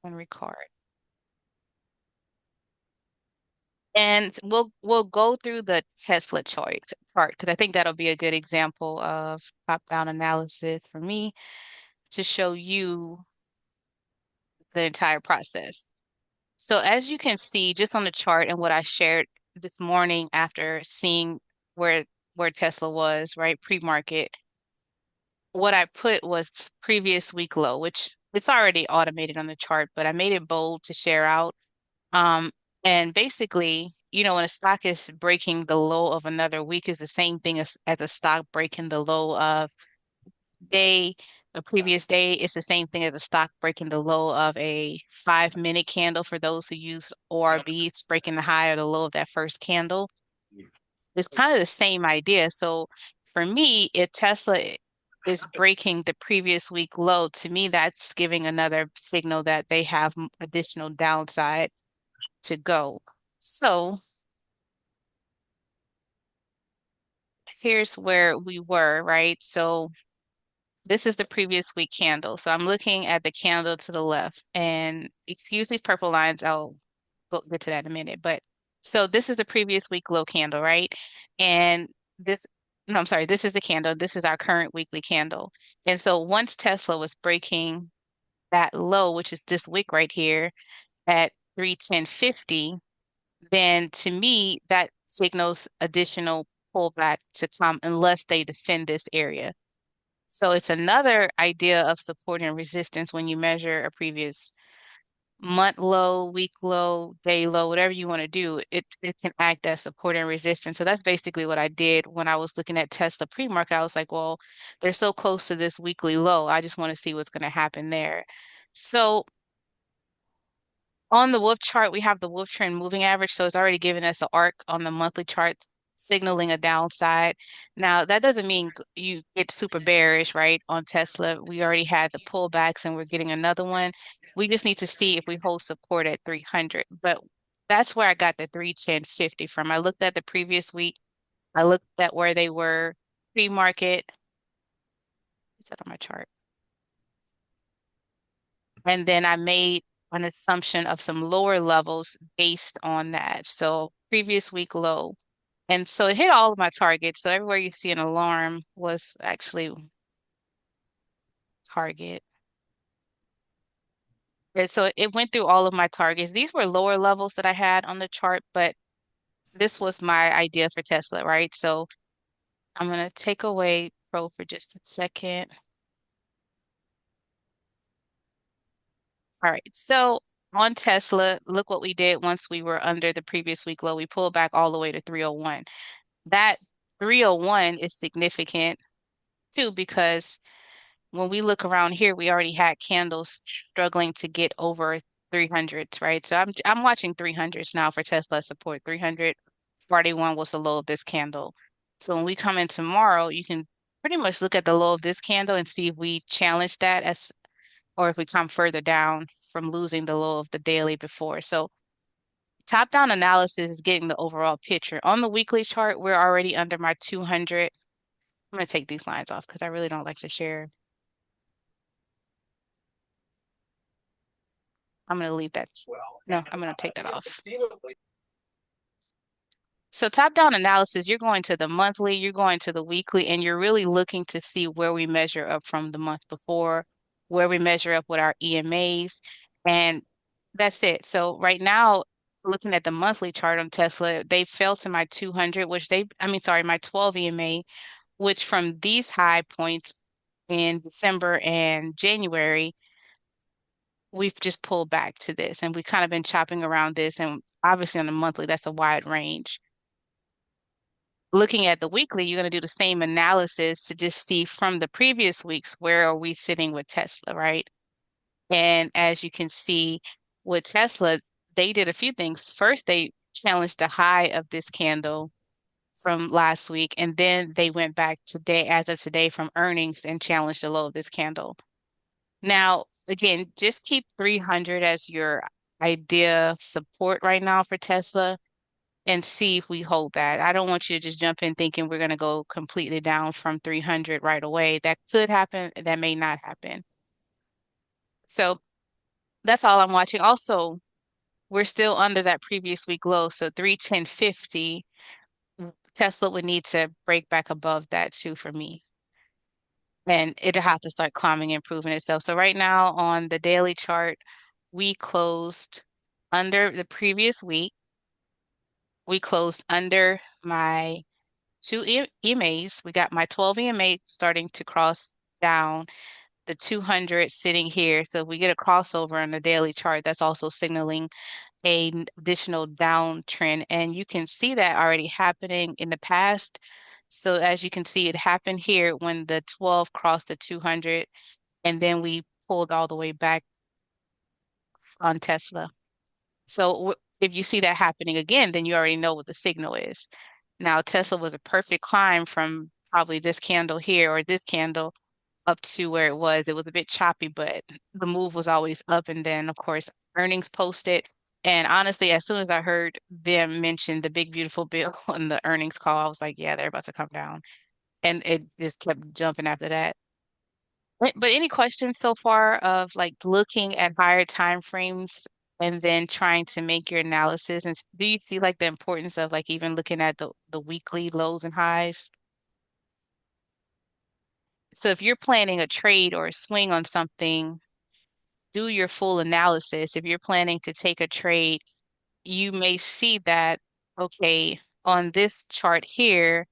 on record. And we'll go through the Tesla chart because I think that'll be a good example of top-down analysis for me to show you the entire process. So as you can see just on the chart and what I shared this morning after seeing where where Tesla was, right, pre-market, what I put was previous week low, which it's already automated on the chart, but I made it bold to share out. Um, and basically, when a stock is breaking the low of another week is the same thing as a stock breaking the low of day, a previous day. It's the same thing as a stock breaking the low of a 5 minute candle for those who use ORB. It's breaking the high or the low of that first candle. It's kind of the same idea. So for me, if Tesla is breaking the previous week low, to me, that's giving another signal that they have additional downside to go. So here's where we were, right? So this is the previous week candle. So I'm looking at the candle to the left, and excuse these purple lines. I'll get to that in a minute. But so this is the previous week low candle, right? And this, no, I'm sorry, this is the candle. This is our current weekly candle. And so once Tesla was breaking that low, which is this wick right here at 310.50, then to me, that signals additional pullback to come unless they defend this area. So it's another idea of support and resistance when you measure a previous month low, week low, day low, whatever you want to do, it can act as support and resistance. So that's basically what I did when I was looking at Tesla pre-market. I was like, well, they're so close to this weekly low. I just want to see what's going to happen there. So on the Wolf chart, we have the Wolf Trend Moving Average, so it's already giving us an arc on the monthly chart, signaling a downside. Now, that doesn't mean you get super bearish, right? On Tesla, we already had the pullbacks and we're getting another one. We just need to see if we hold support at 300. But that's where I got the 310.50 from. I looked at the previous week. I looked at where they were pre-market. Is that on my chart? And then I made an assumption of some lower levels based on that. So previous week low. And so it hit all of my targets. So everywhere you see an alarm was actually target. And so it went through all of my targets. These were lower levels that I had on the chart, but this was my idea for Tesla, right? So I'm going to take away Pro for just a second. All right. So on Tesla, look what we did once we were under the previous week low. We pulled back all the way to 301. That 301 is significant too because when we look around here, we already had candles struggling to get over 300s, right? So I'm watching 300s now for Tesla support. 341 was the low of this candle. So when we come in tomorrow, you can pretty much look at the low of this candle and see if we challenge that as or if we come further down from losing the low of the daily before. So top-down analysis is getting the overall picture. On the weekly chart, we're already under my 200. I'm going to take these lines off because I really don't like to share. I'm going to leave that. No, I'm going to take that off. So top-down analysis, you're going to the monthly, you're going to the weekly, and you're really looking to see where we measure up from the month before, where we measure up with our EMAs, and that's it. So right now, looking at the monthly chart on Tesla, they fell to my 200, my 12 EMA, which from these high points in December and January, we've just pulled back to this, and we've kind of been chopping around this, and obviously on the monthly, that's a wide range. Looking at the weekly, you're going to do the same analysis to just see from the previous weeks, where are we sitting with Tesla, right? And as you can see with Tesla, they did a few things. First, they challenged the high of this candle from last week, and then they went back today, as of today, from earnings and challenged the low of this candle. Now, again, just keep 300 as your idea support right now for Tesla and see if we hold that. I don't want you to just jump in thinking we're going to go completely down from 300 right away. That could happen, that may not happen. So That's all I'm watching. Also, we're still under that previous week low, so 310.50. Tesla would need to break back above that too for me. And it'll have to start climbing and proving itself. So right now on the daily chart, we closed under the previous week. We closed under my two EMAs. We got my 12 EMA starting to cross down, the 200 sitting here. So if we get a crossover on the daily chart, that's also signaling additional downtrend. And you can see that already happening in the past. So as you can see, it happened here when the 12 crossed the 200, and then we pulled all the way back on Tesla. So if you see that happening again, then you already know what the signal is. Now, Tesla was a perfect climb from probably this candle here or this candle up to where it was. It was a bit choppy, but the move was always up. And then, of course, earnings posted. And honestly, as soon as I heard them mention the big, beautiful bill on the earnings call, I was like, yeah, they're about to come down. And it just kept jumping after that. But any questions so far of like looking at higher time frames and then trying to make your analysis? And do you see like the importance of like even looking at the weekly lows and highs? So if you're planning a trade or a swing on something, do your full analysis. If you're planning to take a trade, you may see that, okay, on this chart here,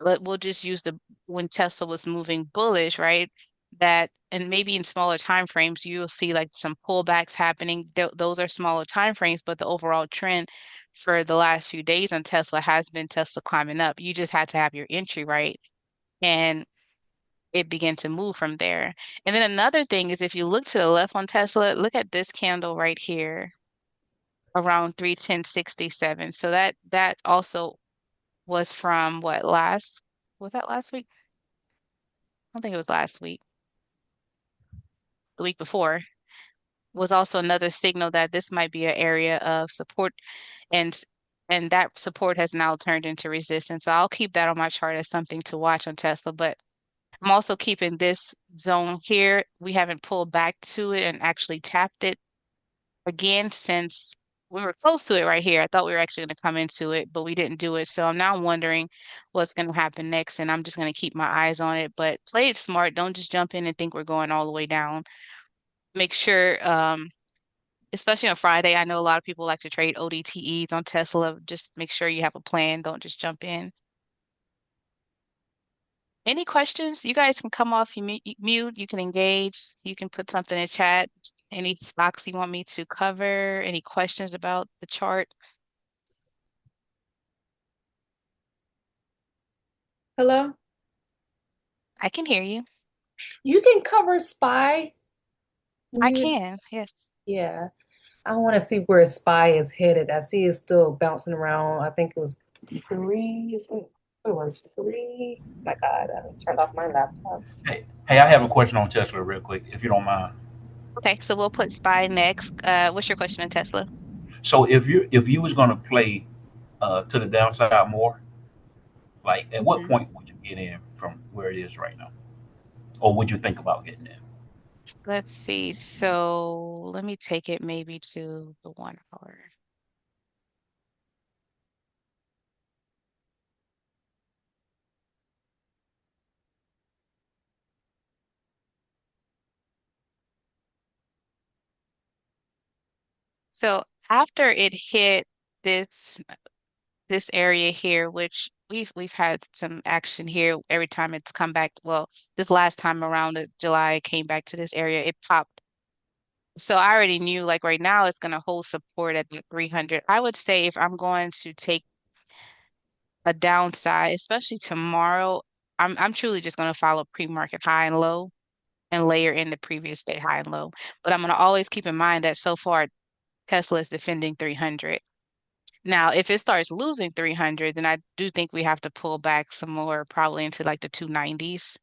we'll just use the when Tesla was moving bullish, right? That and maybe in smaller time frames, you'll see like some pullbacks happening. Those are smaller time frames, but the overall trend for the last few days on Tesla has been Tesla climbing up. You just had to have your entry right, and it began to move from there. And then another thing is if you look to the left on Tesla, look at this candle right here around 310.67. So that also was from what last was that last week? I don't think it was last week. The week before was also another signal that this might be an area of support and and that support has now turned into resistance. So I'll keep that on my chart as something to watch on Tesla, but I'm also keeping this zone here. We haven't pulled back to it and actually tapped it again since we were close to it right here. I thought we were actually going to come into it, but we didn't do it. So I'm now wondering what's going to happen next, and I'm just going to keep my eyes on it. But play it smart. Don't just jump in and think we're going all the way down. Make sure, especially on Friday, I know a lot of people like to trade ODTEs on Tesla. Just make sure you have a plan. Don't just jump in. Any questions? You guys can come off you mute. You can engage. You can put something in chat. Any stocks you want me to cover? Any questions about the chart? Hello? I can hear you. You can cover SPY when I you, can, yes. yeah. I want to see where SPY is headed. I see it's still bouncing around. I think it was three. It was three. My God, I turned off my laptop. Hey, I have a question on Tesla real quick, if you don't mind. Okay, so we'll put SPY next. What's your question on Tesla? So if you was gonna play to the downside more, like at what Hmm. point would you get in from where it is right now, or would you think about getting in? Let's see. So let me take it maybe to the 1 hour. So after it hit this this area here, which we've had some action here every time it's come back. Well, this last time around July, it came back to this area. It popped. So I already knew like right now it's going to hold support at the 300. I would say if I'm going to take a downside, especially tomorrow, I'm truly just going to follow pre-market high and low and layer in the previous day high and low. But I'm going to always keep in mind that so far Tesla is defending 300. Now, if it starts losing 300, then I do think we have to pull back some more, probably into like the 290s.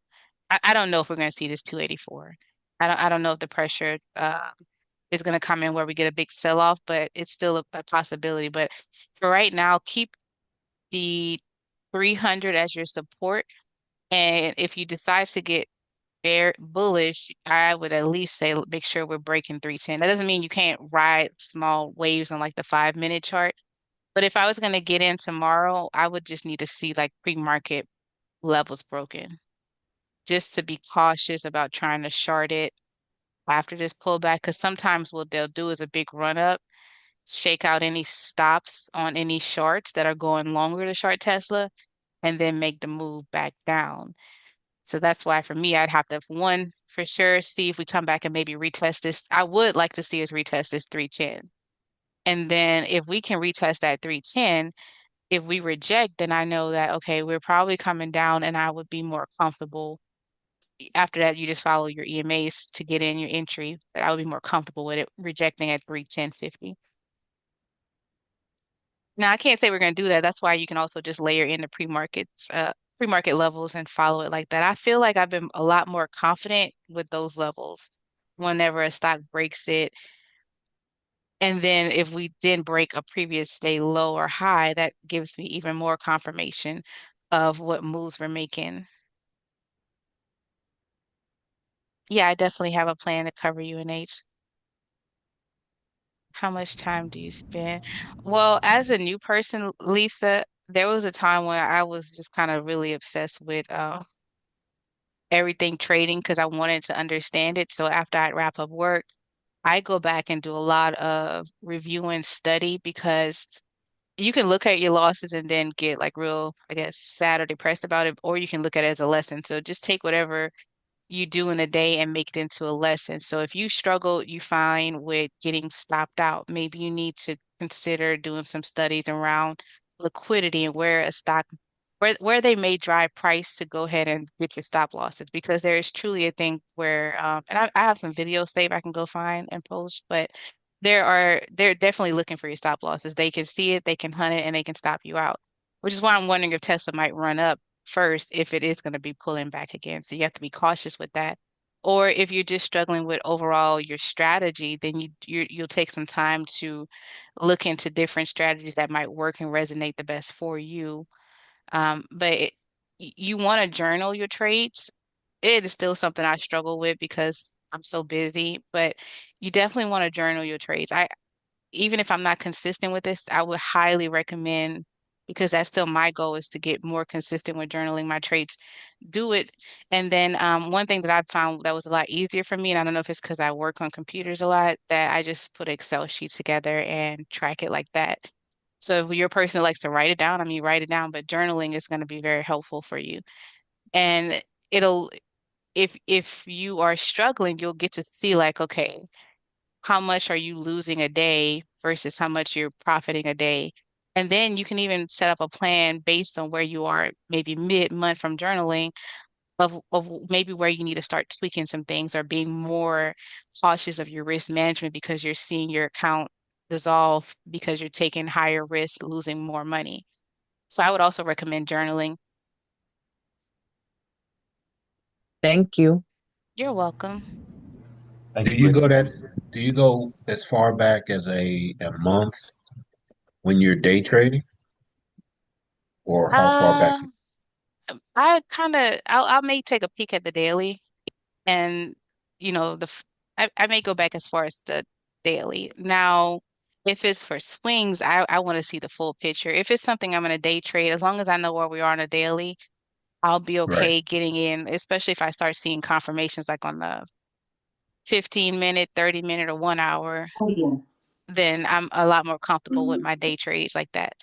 I don't know if we're going to see this 284. I don't know if the pressure is going to come in where we get a big sell-off, but it's still a possibility. But for right now, keep the 300 as your support. And if you decide to get bear bullish, I would at least say make sure we're breaking 310. That doesn't mean you can't ride small waves on like the 5 minute chart. But if I was going to get in tomorrow, I would just need to see like pre-market levels broken just to be cautious about trying to short it after this pullback. Because sometimes what they'll do is a big run up, shake out any stops on any shorts that are going longer to short Tesla, and then make the move back down. So that's why for me, I'd have to, one, for sure, see if we come back and maybe retest this. I would like to see us retest this 310. And then if we can retest that 310, if we reject, then I know that, okay, we're probably coming down and I would be more comfortable. After that, you just follow your EMAs to get in your entry, but I would be more comfortable with it rejecting at 310.50. Now, I can't say we're going to do that. That's why you can also just layer in the pre-market levels and follow it like that. I feel like I've been a lot more confident with those levels whenever a stock breaks it. And then if we didn't break a previous day low or high, that gives me even more confirmation of what moves we're making. Yeah, I definitely have a plan to cover UNH. How much time do you spend? Well, as a new person, Lisa, there was a time where I was just kind of really obsessed with everything trading because I wanted to understand it. So after I'd wrap up work, I go back and do a lot of review and study because you can look at your losses and then get like real, I guess, sad or depressed about it, or you can look at it as a lesson. So just take whatever you do in a day and make it into a lesson. So if you struggle, you find with getting stopped out, maybe you need to consider doing some studies around liquidity and where a stock where they may drive price to go ahead and get your stop losses because there is truly a thing where and I have some videos saved I can go find and post, but they're definitely looking for your stop losses. They can see it, they can hunt it, and they can stop you out. Which is why I'm wondering if Tesla might run up first if it is going to be pulling back again. So you have to be cautious with that. Or if you're just struggling with overall your strategy, then you'll take some time to look into different strategies that might work and resonate the best for you. You want to journal your trades. It is still something I struggle with because I'm so busy, but you definitely want to journal your trades. Even if I'm not consistent with this, I would highly recommend because that's still my goal is to get more consistent with journaling my trades. Do it. And then one thing that I found that was a lot easier for me, and I don't know if it's because I work on computers a lot, that I just put Excel sheets together and track it like that. So if you're a person that likes to write it down, I mean, write it down, but journaling is going to be very helpful for you. And it'll, if you are struggling, you'll get to see like, okay, how much are you losing a day versus how much you're profiting a day. And then you can even set up a plan based on where you are, maybe mid-month from journaling of maybe where you need to start tweaking some things or being more cautious of your risk management because you're seeing your account dissolve because you're taking higher risk, losing more money. So I would also recommend journaling. Thank you. You're welcome. Thank Do you, you Brittany. go that do you go as far back as a month when you're day trading, or how far back? Uh, I kind of I may take a peek at the daily and you know I may go back as far as the daily. Now, if it's for swings, I want to see the full picture. If it's something I'm going to day trade, as long as I know where we are on a daily, I'll be Right. okay getting in, especially if I start seeing confirmations like on the 15-minute, 30-minute, or 1 hour, Oh, yeah. then I'm a lot more comfortable with my day trades like that.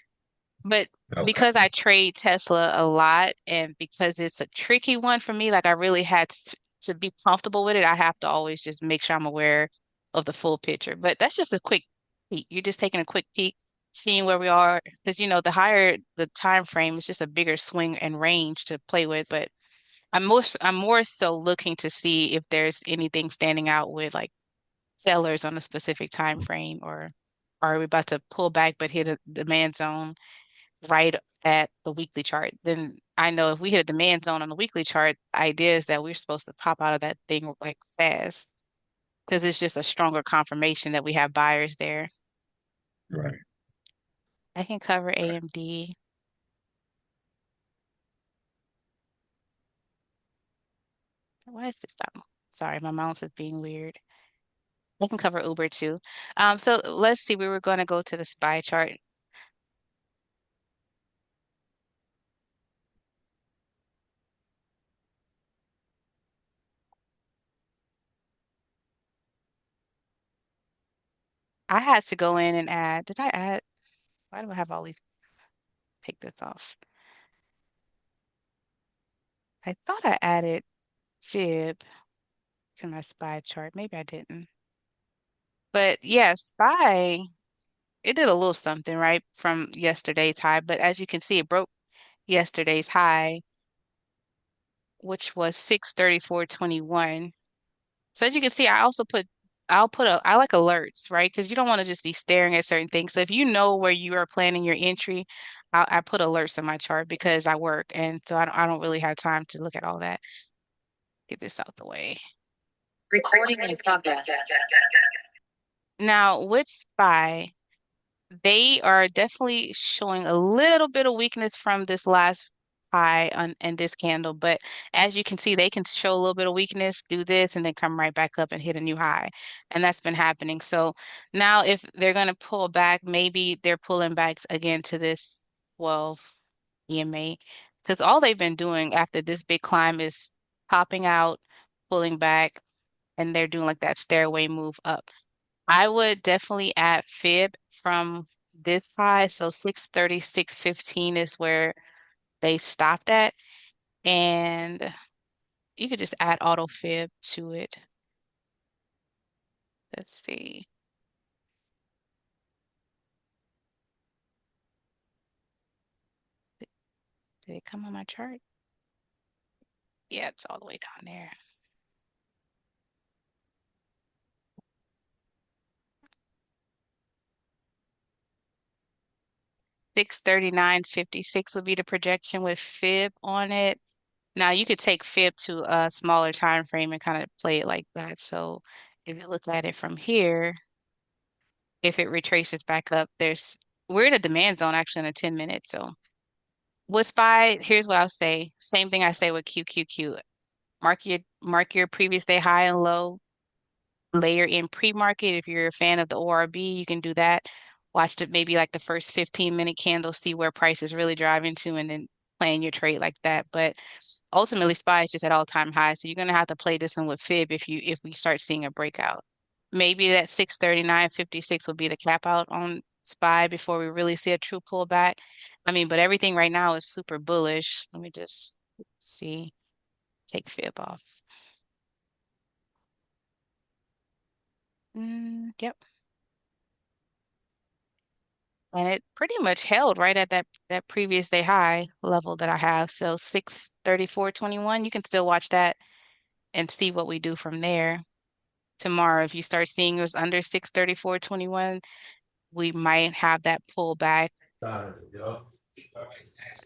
But Okay. because I trade Tesla a lot and because it's a tricky one for me, like I really had to be comfortable with it, I have to always just make sure I'm aware of the full picture. But that's just a quick peek. You're just taking a quick peek, seeing where we are, because you know, the higher the time frame is just a bigger swing and range to play with. But I'm more so looking to see if there's anything standing out with like sellers on a specific time frame or are we about to pull back but hit a demand zone right at the weekly chart, then I know if we hit a demand zone on the weekly chart, the idea is that we're supposed to pop out of that thing like fast because it's just a stronger confirmation that we have buyers there. Right. I can cover AMD. Why is this done? Sorry, my mouse is being weird. I can cover Uber too. So let's see, we were going to go to the SPY chart. I had to go in and add, did I add? Why do I have all these? Pick this off. I thought I added fib to my SPY chart. Maybe I didn't. But yeah, SPY, it did a little something, right, from yesterday's high. But as you can see, it broke yesterday's high, which was 634.21. So as you can see, I like alerts, right? Because you don't want to just be staring at certain things. So if you know where you are planning your entry, I put alerts in my chart because I work, and so I don't really have time to look at all that. Get this out the way. Recording in progress. Now with SPY, they are definitely showing a little bit of weakness from this last high on and this candle, but as you can see, they can show a little bit of weakness, do this, and then come right back up and hit a new high. And that's been happening. So now if they're going to pull back, maybe they're pulling back again to this 12 EMA, because all they've been doing after this big climb is popping out, pulling back, and they're doing like that stairway move up. I would definitely add fib from this high. So 630, 615 is where they stopped at. And you could just add auto fib to it. Let's see. Did it come on my chart? Yeah, it's all the way down there. Six 39.56 would be the projection with fib on it. Now you could take fib to a smaller time frame and kind of play it like that. So if you look at it from here, if it retraces back up, we're in a demand zone actually in a 10 minutes. So with SPY, here's what I'll say. Same thing I say with QQQ. Mark your previous day high and low, layer in pre-market. If you're a fan of the ORB, you can do that. Watch maybe like the first 15-minute candle, see where price is really driving to, and then playing your trade like that. But ultimately, SPY is just at all-time high. So you're gonna have to play this one with fib if we start seeing a breakout. Maybe that 639.56 will be the cap out on SPY before we really see a true pullback. I mean, but everything right now is super bullish. Let me just see. Take fib off. Yep. And it pretty much held right at that previous day high level that I have. So 634.21, you can still watch that and see what we do from there. Tomorrow, if you start seeing us under 634.21, we might have that pullback.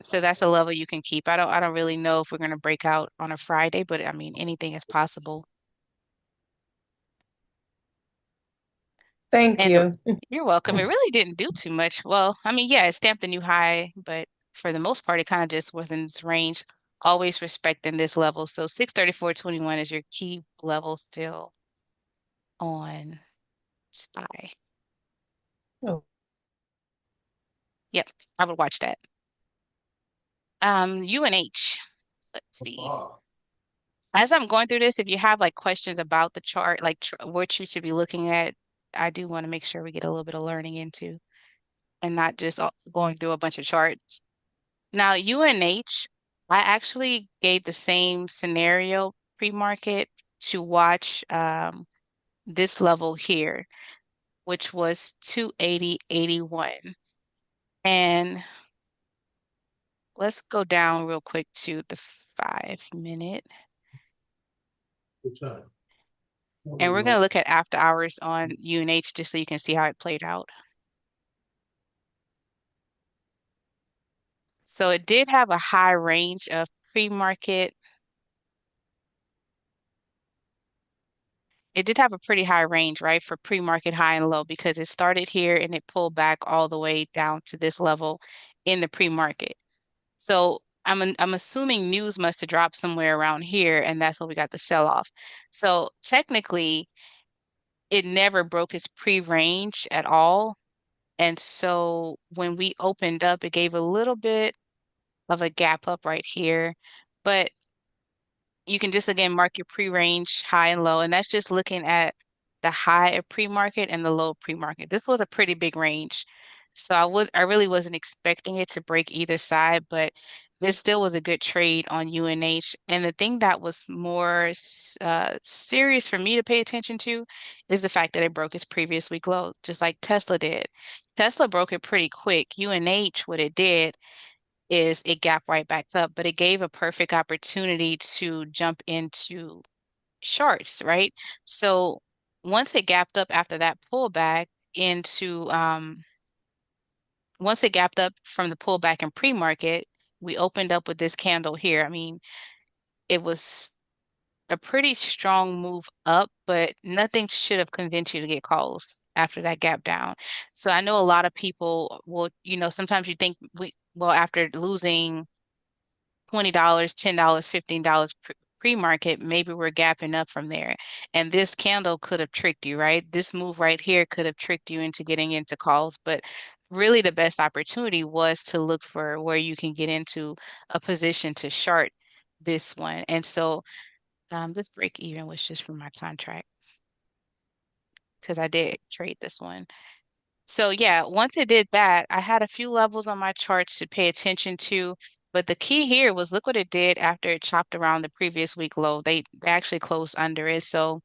So that's a level you can keep. I don't really know if we're going to break out on a Friday, but I mean anything is possible. Thank And you. you're welcome. It really didn't do too much. Well, I mean, yeah, it stamped a new high, but for the most part, it kind of just was in its range, always respecting this level. So 634.21 is your key level still on SPY. Oh, Yep, I would watch that. UNH. Let's see. As I'm going through this, if you have like questions about the chart, like tr what you should be looking at, I do want to make sure we get a little bit of learning into and not just going through a bunch of charts. Now, UNH, I actually gave the same scenario pre-market to watch this level here, which was 280.81. And let's go down real quick to the 5 minute. And we're going to look at after hours on UNH just so you can see how it played out. So it did have a high range of pre-market. It did have a pretty high range, right, for pre-market high and low because it started here and it pulled back all the way down to this level in the pre-market. So I'm assuming news must have dropped somewhere around here, and that's what we got the sell off. So technically, it never broke its pre-range at all. And so when we opened up, it gave a little bit of a gap up right here. But you can just again mark your pre-range high and low, and that's just looking at the high of pre-market and the low of pre-market. This was a pretty big range. So I really wasn't expecting it to break either side, but this still was a good trade on UNH. And the thing that was more serious for me to pay attention to is the fact that it broke its previous week low, just like Tesla did. Tesla broke it pretty quick. UNH, what it did is it gapped right back up, but it gave a perfect opportunity to jump into shorts, right? So once it gapped up after that pullback into once it gapped up from the pullback in pre-market, we opened up with this candle here. I mean, it was a pretty strong move up, but nothing should have convinced you to get calls after that gap down. So I know a lot of people will, sometimes you think well, after losing $20, $10, $15 pre-market, maybe we're gapping up from there. And this candle could have tricked you, right? This move right here could have tricked you into getting into calls, but really the best opportunity was to look for where you can get into a position to short this one. And so this break even was just from my contract because I did trade this one. So yeah, once it did that, I had a few levels on my charts to pay attention to. But the key here was look what it did after it chopped around the previous week low. They actually closed under it. So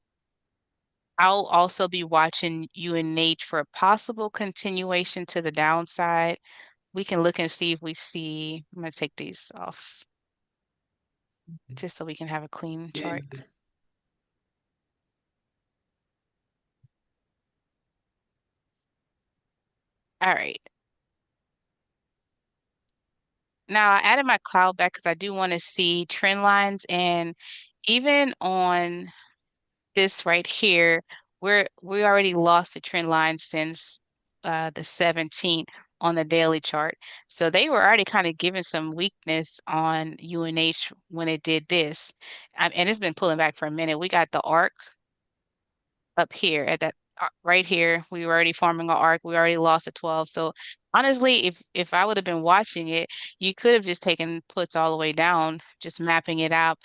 I'll also be watching UNH for a possible continuation to the downside. We can look and see if we see. I'm gonna take these off just so we can have a clean chart. All right. Now I added my cloud back because I do want to see trend lines and even on this right here, we already lost the trend line since the 17th on the daily chart. So they were already kind of giving some weakness on UNH when it did this. And it's been pulling back for a minute. We got the arc up here at that right here. We were already forming an arc. We already lost a 12. So honestly, if I would have been watching it, you could have just taken puts all the way down, just mapping it out,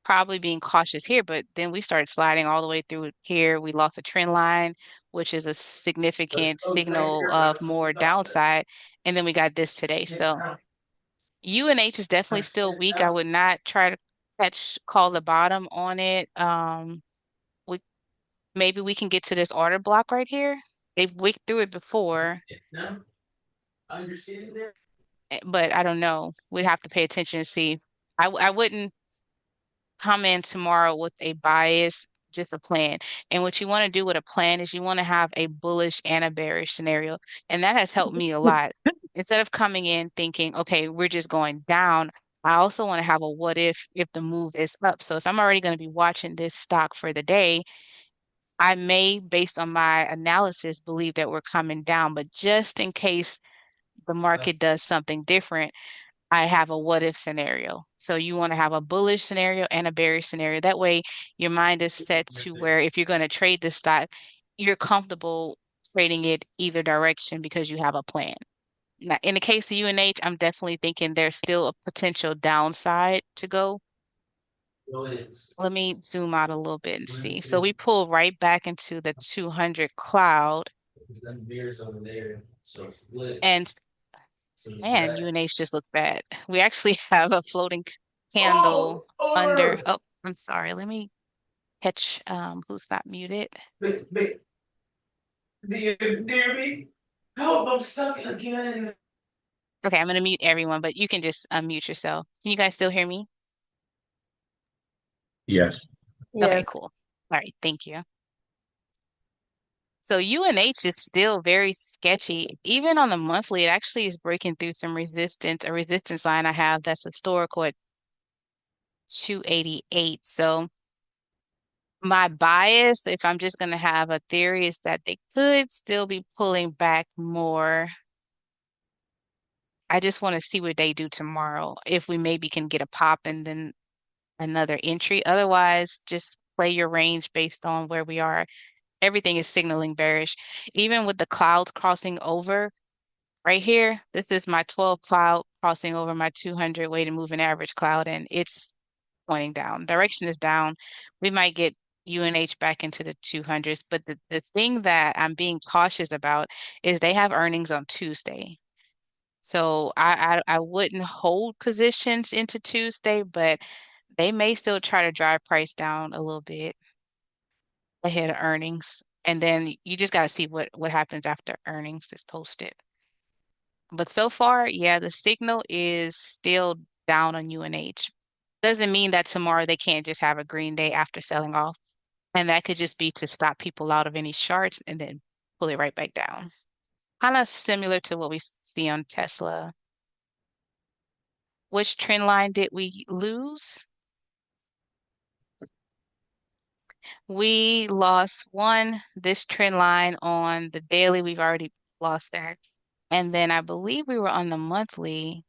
probably being cautious here, but then we started sliding all the way through here. We lost a trend line, which is a significant signal of more downside. And then we got this today. So UNH is definitely still weak. I would not try to call the bottom on it. We maybe we can get to this order block right here. They've wicked through it before, but I don't know. We'd have to pay attention to see. I wouldn't come in tomorrow with a bias, just a plan. And what you want to do with a plan is you want to have a bullish and a bearish scenario. And that has helped me a lot. Instead of coming in thinking, okay, we're just going down, I also want to have a what if the move is up. So if I'm already going to be watching this stock for the day, I may, based on my analysis, believe that we're coming down. But just in case the market does something different, I have a what if scenario. So you want to have a bullish scenario and a bearish scenario. That way, your mind is set to where if you're going to trade this stock, you're comfortable trading it either direction because you have a plan. Now, in the case of UNH, I'm definitely thinking there's still a potential downside to go. Let me zoom out a little bit and see. So we pull right back into the 200 cloud, and man, UNH just looked bad. We actually have a floating candle under. Oh, I'm sorry. Let me catch who's not muted. Okay, I'm gonna mute everyone, but you can just unmute yourself. Can you guys still hear me? Yes. Okay, Yes. cool. All right, thank you. So UNH is still very sketchy. Even on the monthly, it actually is breaking through some resistance, a resistance line I have that's historical at 288. So my bias, if I'm just going to have a theory, is that they could still be pulling back more. I just want to see what they do tomorrow. If we maybe can get a pop and then another entry. Otherwise, just play your range based on where we are. Everything is signaling bearish. Even with the clouds crossing over right here, this is my 12 cloud crossing over my 200 weighted moving average cloud, and it's pointing down. Direction is down. We might get UNH back into the 200s, but the thing that I'm being cautious about is they have earnings on Tuesday. So I wouldn't hold positions into Tuesday, but they may still try to drive price down a little bit ahead of earnings. And then you just got to see what happens after earnings is posted. But so far, yeah, the signal is still down on UNH. Doesn't mean that tomorrow they can't just have a green day after selling off. And that could just be to stop people out of any charts and then pull it right back down. Kind of similar to what we see on Tesla. Which trend line did we lose? We lost one, this trend line on the daily. We've already lost that. And then I believe we were on the monthly,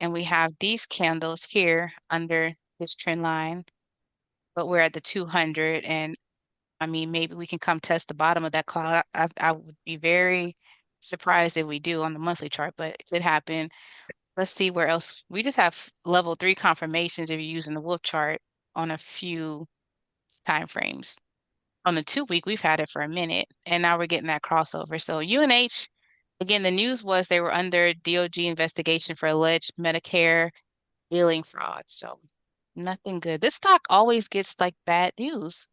and we have these candles here under this trend line, but we're at the 200. And I mean, maybe we can come test the bottom of that cloud. I would be very surprised if we do on the monthly chart, but it could happen. Let's see where else. We just have level 3 confirmations if you're using the wolf chart on a few time frames. On the 2 week, we've had it for a minute, and now we're getting that crossover. So UNH, again, the news was they were under DOJ investigation for alleged Medicare billing fraud. So nothing good. This stock always gets like bad news.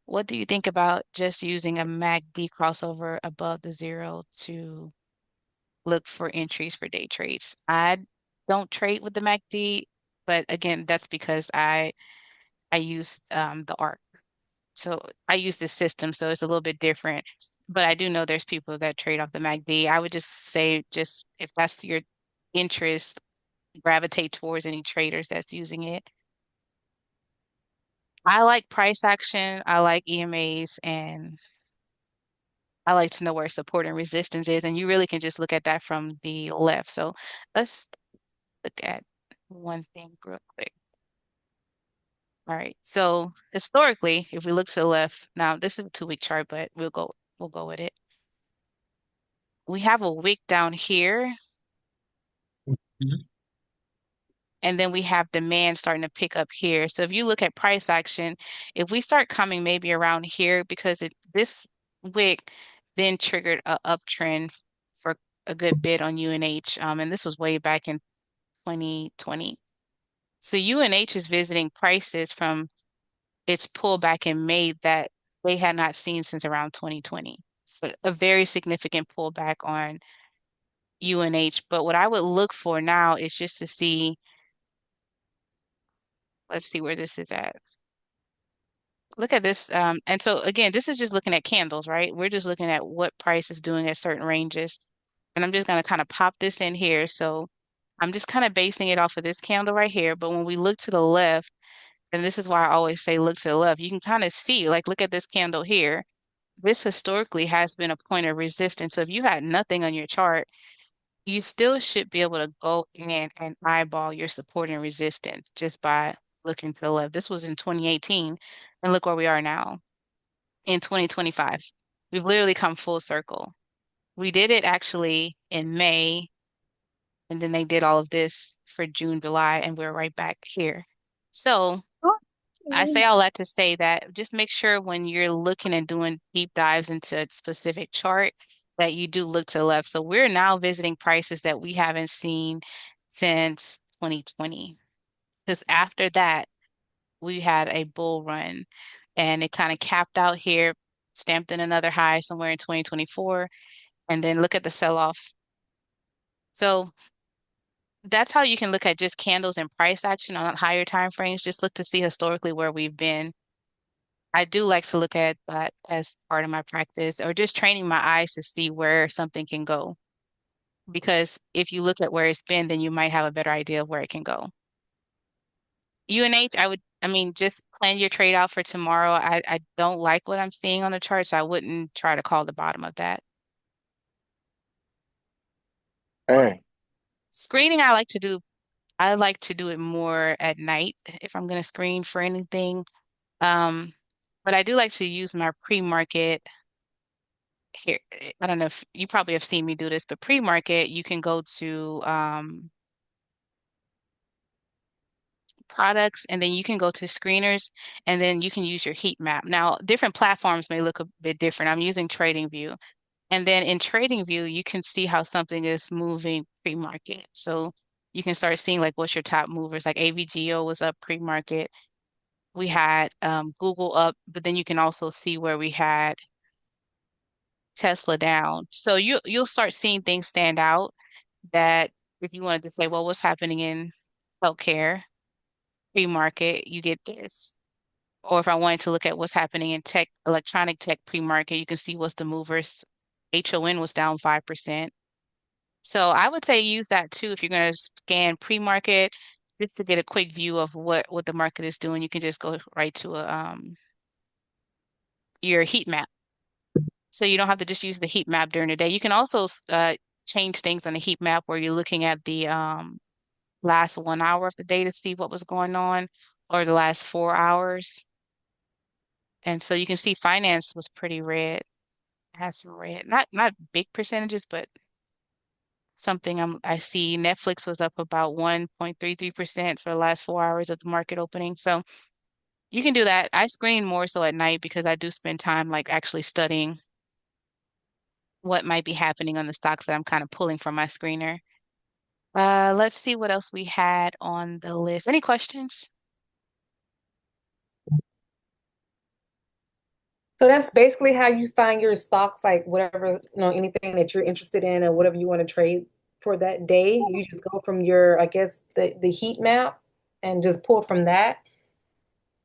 What do you think about just using a MACD crossover above the zero to look for entries for day trades? I don't trade with the MACD, but again, that's because I use the ARC. So I use this system, so it's a little bit different. But I do know there's people that trade off the MACD. I would just say, just if that's your interest, gravitate towards any traders that's using it. I like price action, I like EMAs, and I like to know where support and resistance is. And you really can just look at that from the left. So let's look at one thing real quick. All right. So historically, if we look to the left, now this is a 2 week chart, but we'll go with it. We have a wick down here, Mhm. and then we have demand starting to pick up here. So if you look at price action, if we start coming maybe around here, because this wick then triggered a uptrend for a good bit on UNH, and this was way back in 2020. So UNH is visiting prices from its pullback in May that they had not seen since around 2020. So a very significant pullback on UNH. But what I would look for now is just to see, let's see where this is at. Look at this. And so again, this is just looking at candles, right? We're just looking at what price is doing at certain ranges. And I'm just going to kind of pop this in here. So I'm just kind of basing it off of this candle right here. But when we look to the left, and this is why I always say look to the left, you can kind of see, like, look at this candle here. This historically has been a point of resistance. So if you had nothing on your chart, you still should be able to go in and eyeball your support and resistance just by looking to the left. This was in 2018, and look where we are now in 2025. We've literally come full circle. We did it actually in May, and then they did all of this for June, July, and we're right back here. So I say all that to say that just make sure when you're looking and doing deep dives into a specific chart that you do look to the left. So we're now visiting prices that we haven't seen since 2020. Because after that, we had a bull run and it kind of capped out here, stamped in another high somewhere in 2024, and then look at the sell-off. So that's how you can look at just candles and price action on higher time frames. Just look to see historically where we've been. I do like to look at that as part of my practice or just training my eyes to see where something can go. Because if you look at where it's been, then you might have a better idea of where it can go. UNH, I mean, just plan your trade out for tomorrow. I don't like what I'm seeing on the chart, so I wouldn't try to call the bottom of that. Hey, Screening, I like to do it more at night if I'm going to screen for anything. Um, but I do like to use my pre-market here. I don't know if you probably have seen me do this, but pre-market, you can go to products and then you can go to screeners and then you can use your heat map. Now, different platforms may look a bit different. I'm using TradingView. And then in TradingView, you can see how something is moving pre-market. So you can start seeing like what's your top movers. Like AVGO was up pre-market. We had Google up, but then you can also see where we had Tesla down. So you'll start seeing things stand out that if you wanted to say, well, what's happening in healthcare pre-market, you get this. Or if I wanted to look at what's happening in tech, electronic tech pre-market, you can see what's the movers. HON was down 5%. So I would say use that too if you're going to scan pre-market just to get a quick view of what the market is doing. You can just go right to a your heat map. So you don't have to just use the heat map during the day. You can also change things on the heat map where you're looking at the last 1 hour of the day to see what was going on, or the last 4 hours. And so you can see finance was pretty red. It has some red, not big percentages, but something I see. Netflix was up about 1.33% for the last 4 hours of the market opening. So you can do that. I screen more so at night because I do spend time like actually studying what might be happening on the stocks that I'm kind of pulling from my screener. Let's see what else we had on the list. Any questions? So that's basically how you find your stocks, like whatever, anything that you're interested in or whatever you want to trade for that day. You just go from your, I guess, the heat map and just pull from that.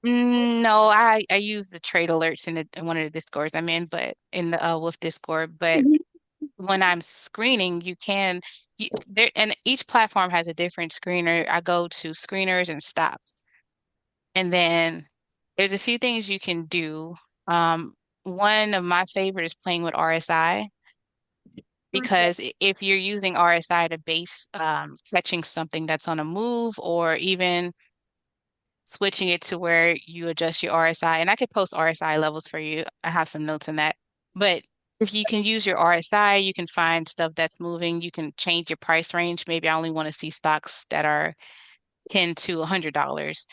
No, I use the trade alerts in one of the Discords I'm in, but in the Wolf Discord. But when I'm screening, there, and each platform has a different screener. I go to screeners and stops, and then there's a few things you can do. Um, One of my favorite is playing with RSI because if you're using RSI to base catching something that's on a move or even switching it to where you adjust your RSI, and I could post RSI levels for you. I have some notes in that. But if you can use your RSI, you can find stuff that's moving. You can change your price range. Maybe I only want to see stocks that are 10 to $100.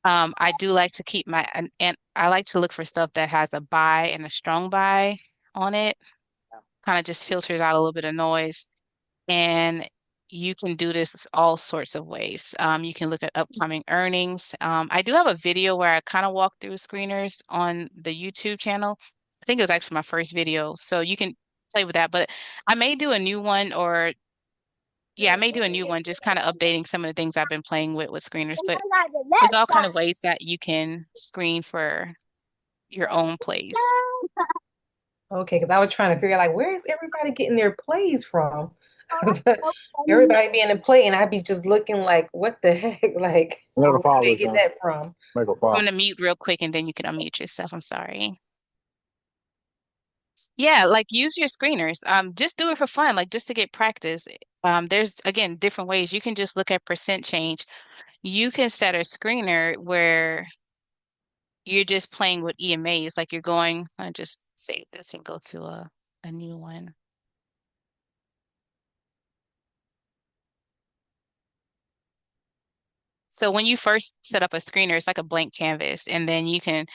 I do like to keep and I like to look for stuff that has a buy and a strong buy on it. Kind of just filters out a little bit of noise. And you can do this all sorts of ways. You can look at upcoming earnings. I do have a video where I kind of walk through screeners on the YouTube channel. I think it was actually my first video. So you can play with that. But I may do a new one or yeah, I may do a new one, just kind of updating some of the things I've been playing with screeners. But there's all kind of ways that you can screen for your own plays. Okay, because I was trying to figure like where is everybody getting their plays from? Everybody being in play, and I'd be just looking like, what the heck? Like, make where a do follow, they get John. that from? Make a I'm follow. gonna mute real quick and then you can unmute yourself. I'm sorry. Yeah, like use your screeners. Just do it for fun, like just to get practice. There's again different ways. You can just look at percent change. You can set a screener where you're just playing with EMAs, like you're going, I just save this and go to a new one. So when you first set up a screener, it's like a blank canvas, and then you can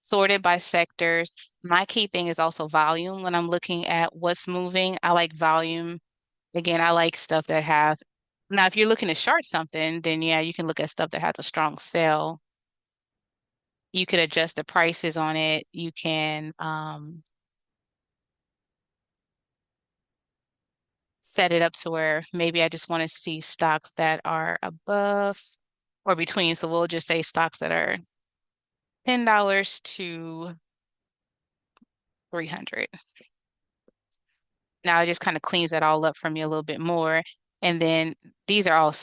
sort it by sectors. My key thing is also volume. When I'm looking at what's moving, I like volume. Again, I like stuff that have, now if you're looking to short something, then yeah, you can look at stuff that has a strong sell. You could adjust the prices on it. You can set it up to where maybe I just want to see stocks that are above or between. So we'll just say stocks that are $10 to 300. Now it just kind of cleans that all up for me a little bit more. And then these are all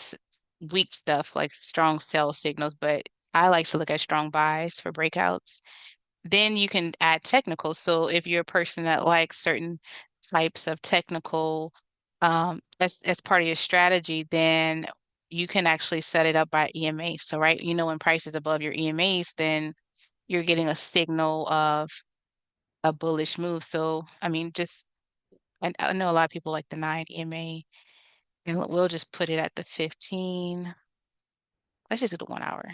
weak stuff like strong sell signals, but I like to look at strong buys for breakouts. Then you can add technical. So if you're a person that likes certain types of technical as part of your strategy, then you can actually set it up by EMA. So right, when price is above your EMAs, then you're getting a signal of a bullish move. So I mean, I know a lot of people like the 9 EMA, and we'll just put it at the 15. Let's just do the 1 hour.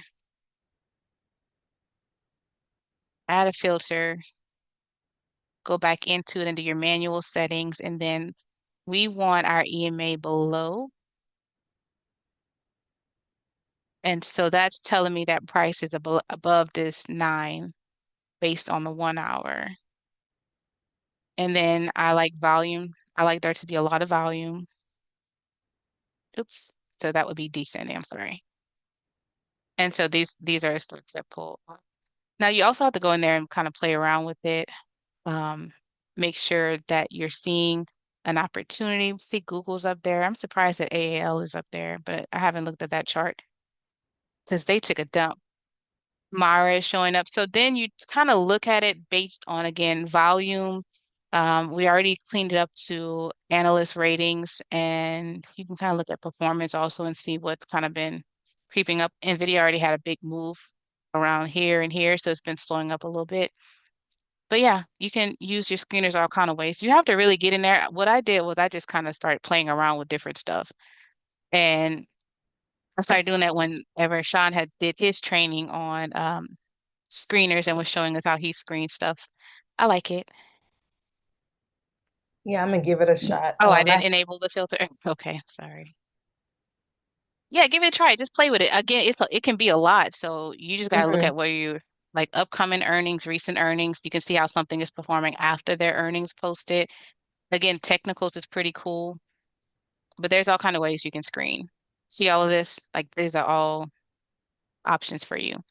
Add a filter, go back into your manual settings, and then we want our EMA below. And so that's telling me that price is above this 9 based on the 1 hour. And then I like volume. I like there to be a lot of volume. Oops. So that would be descending. I'm sorry. And so these are the stocks that pull. Now you also have to go in there and kind of play around with it. Um, Make sure that you're seeing an opportunity. See Google's up there. I'm surprised that AAL is up there, but I haven't looked at that chart because they took a dump. Mara is showing up. So then you kind of look at it based on, again, volume. We already cleaned it up to analyst ratings, and you can kind of look at performance also and see what's kind of been creeping up. NVIDIA already had a big move around here and here, so it's been slowing up a little bit. But yeah, you can use your screeners all kind of ways. You have to really get in there. What I did was I just kind of started playing around with different stuff. And I started doing that whenever Sean had did his training on screeners and was showing us how he screens stuff. I like it. Yeah, I'm gonna give it a shot. Oh, I didn't enable the filter. Okay, sorry. Yeah, give it a try. Just play with it. Again, it can be a lot. So you just gotta look Mhm. at where you like upcoming earnings, recent earnings. You can see how something is performing after their earnings posted. Again, technicals is pretty cool, but there's all kind of ways you can screen. See all of this? Like these are all options for you.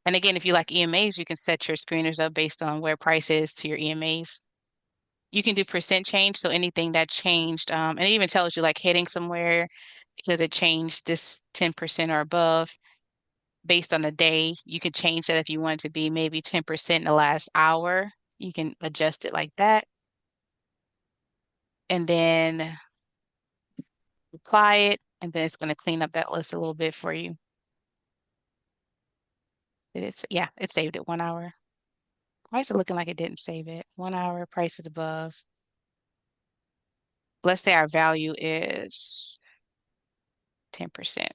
And again, if you like EMAs, you can set your screeners up based on where price is to your EMAs. You can do percent change, so anything that changed, and it even tells you like heading somewhere because it changed this 10% or above based on the day. You can change that if you want it to be maybe 10% in the last hour. You can adjust it like that. And then apply it, and then it's going to clean up that list a little bit for you. Yeah, it saved it 1 hour. Why is it looking like it didn't save it? 1 hour, price is above. Let's say our value is 10%.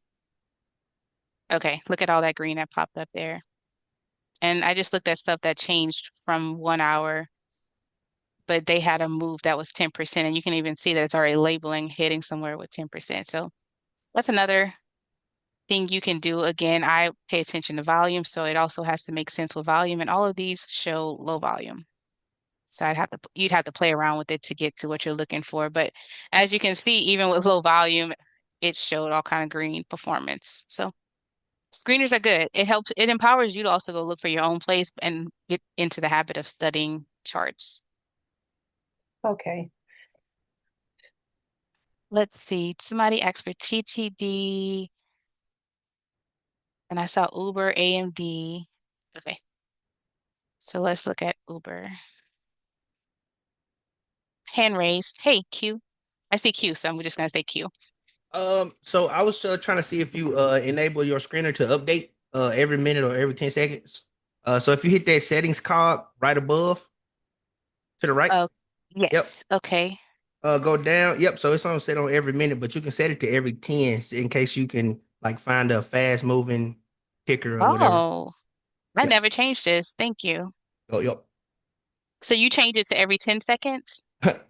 Okay, look at all that green that popped up there. And I just looked at stuff that changed from 1 hour, but they had a move that was 10%. And you can even see that it's already labeling hitting somewhere with 10%. So that's another thing you can do. Again, I pay attention to volume, so it also has to make sense with volume. And all of these show low volume. So you'd have to play around with it to get to what you're looking for. But as you can see, even with low volume, it showed all kind of green performance. So screeners are good. It empowers you to also go look for your own place and get into the habit of studying charts. Okay. Let's see. Somebody asked for TTD, and I saw Uber, AMD. Okay. So let's look at Uber. Hand raised. Hey, Q. I see Q, so I'm just gonna say Q. So I was trying to see if you enable your screener to update every minute or every 10 seconds. So if you hit that settings cog right above to the right, Oh, yep. yes. Okay. Go down. Yep. So it's on set on every minute, but you can set it to every 10 in case you can like find a fast moving ticker or whatever. Oh, I Yep. never changed this. Thank you. Oh, yep. So you change it to every 10 seconds?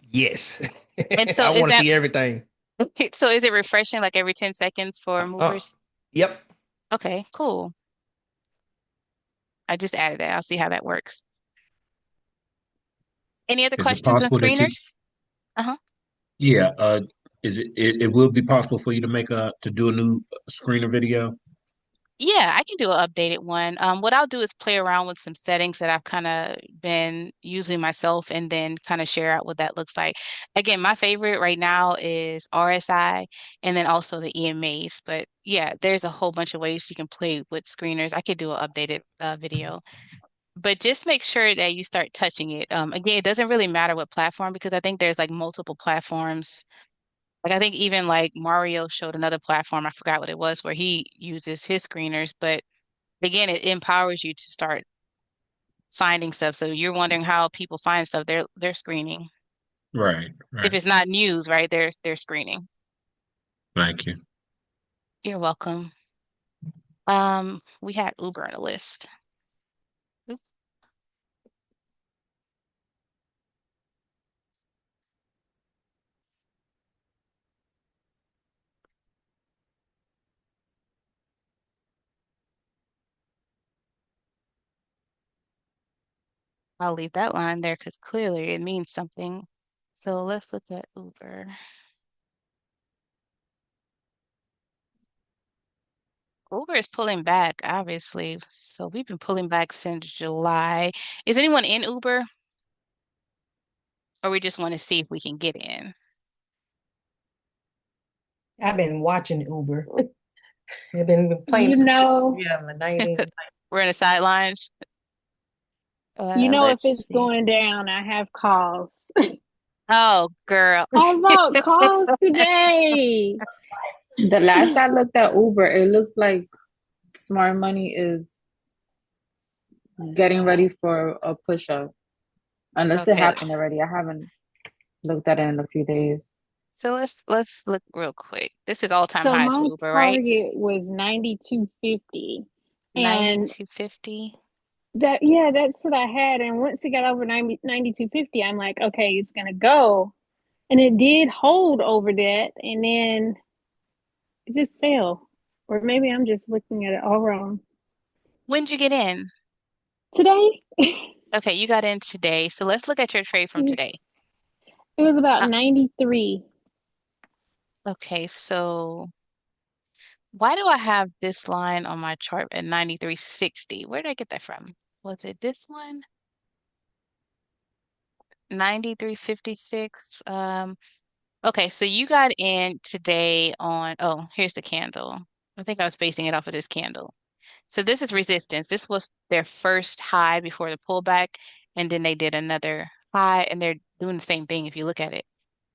Yes. And so I is want to that see everything. so is it refreshing like every 10 seconds for Uh, movers? yep. Okay, cool. I just added that. I'll see how that works. Any other Is it questions on possible that you, screeners? Uh-huh. yeah, it will be possible for you to to do a new screener video? Yeah, I can do an updated one. What I'll do is play around with some settings that I've kind of been using myself and then kind of share out what that looks like. Again, my favorite right now is RSI and then also the EMAs. But yeah, there's a whole bunch of ways you can play with screeners. I could do an updated video. But just make sure that you start touching it. Again, it doesn't really matter what platform because I think there's like multiple platforms. Like I think even like Mario showed another platform, I forgot what it was, where he uses his screeners, but again, it empowers you to start finding stuff. So you're wondering how people find stuff. They're screening. Right, If right. it's not news, right, they're screening. Thank you. You're welcome. We had Uber on the list. Oop, I'll leave that line there because clearly it means something. So let's look at Uber. Uber is pulling back, obviously. So we've been pulling back since July. Is anyone in Uber, or we just want to see if we can get in? I've been watching Uber. I've been playing You know, yeah, on the 90. We're in the sidelines. if Let's it's see. going down, I have calls. Oh, girl. I bought calls today. The last I looked at Uber, it looks like Smart Money is getting ready for a push up. Unless it Okay, happened already. I haven't looked at it in a few days. so let's look real quick. This is all-time So highs for my Uber, right? target was 92.50. And 92.50. that's what I had. And once it got over 92.50, I'm like, okay, it's gonna go. And it did hold over that, and then it just fell. Or maybe I'm just looking at it all wrong. When'd you get in? Today, Okay, you got in today. So let's look at your trade from it today. was about Uh, 93. okay, so why do I have this line on my chart at 93.60? Where did I get that from? Was it this one? 93.56. Okay, so you got in today on, oh, here's the candle. I think I was basing it off of this candle. So this is resistance. This was their first high before the pullback, and then they did another high, and they're doing the same thing if you look at it.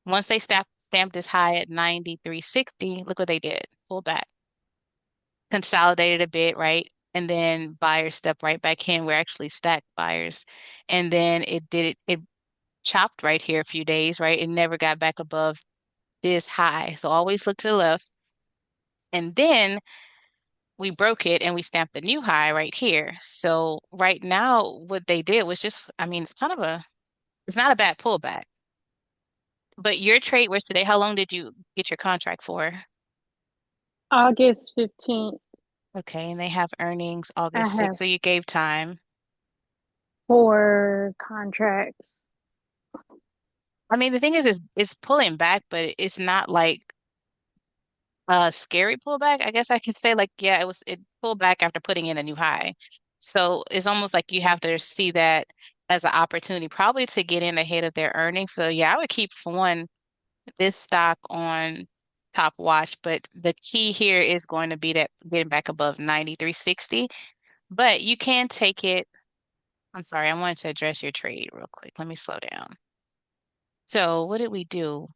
Once they stamped this high at 93.60, look what they did. Pull back, consolidated a bit, right? And then buyers step right back in. We're actually stacked buyers. And then it chopped right here a few days, right? It never got back above this high. So always look to the left. And then we broke it and we stamped the new high right here. So right now, what they did was just, I mean, it's not a bad pullback. But your trade was today. How long did you get your contract for? August 15th, Okay, and they have earnings I August 6th, have so you gave time. 4 contracts. I mean, the thing is, it's pulling back, but it's not like a scary pullback. I guess I could say like, yeah, it pulled back after putting in a new high. So it's almost like you have to see that as an opportunity, probably to get in ahead of their earnings. So yeah, I would keep for one this stock on top watch, but the key here is going to be that getting back above 93.60. But you can take it. I'm sorry, I wanted to address your trade real quick. Let me slow down. So what did we do?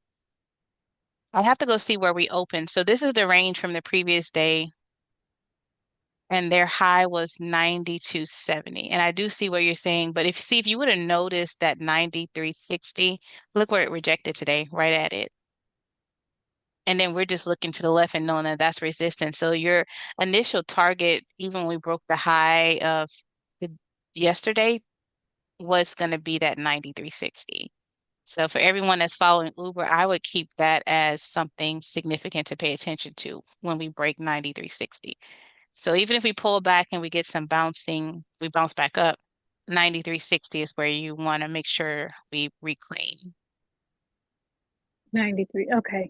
I have to go see where we opened. So this is the range from the previous day, and their high was 92.70. And I do see what you're saying, but if you would have noticed that 93.60, look where it rejected today, right at it. And then we're just looking to the left and knowing that that's resistance. So your initial target, even when we broke the high of the, yesterday, was going to be that 93.60. So for everyone that's following Uber, I would keep that as something significant to pay attention to when we break 93.60. So even if we pull back and we get some bouncing, we bounce back up, 93.60 is where you want to make sure we reclaim. 93. Okay.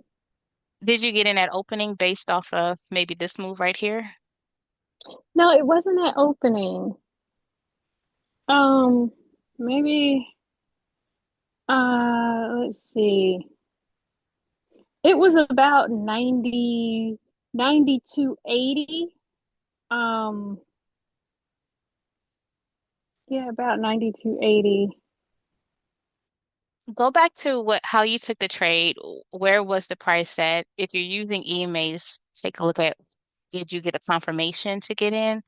Did you get in that opening based off of maybe this move right here? No, it wasn't that opening. Um, maybe let's see. It was about 92.80. Um, yeah, about 92.80. Go back to how you took the trade. Where was the price set? If you're using EMAs, take a look at did you get a confirmation to get in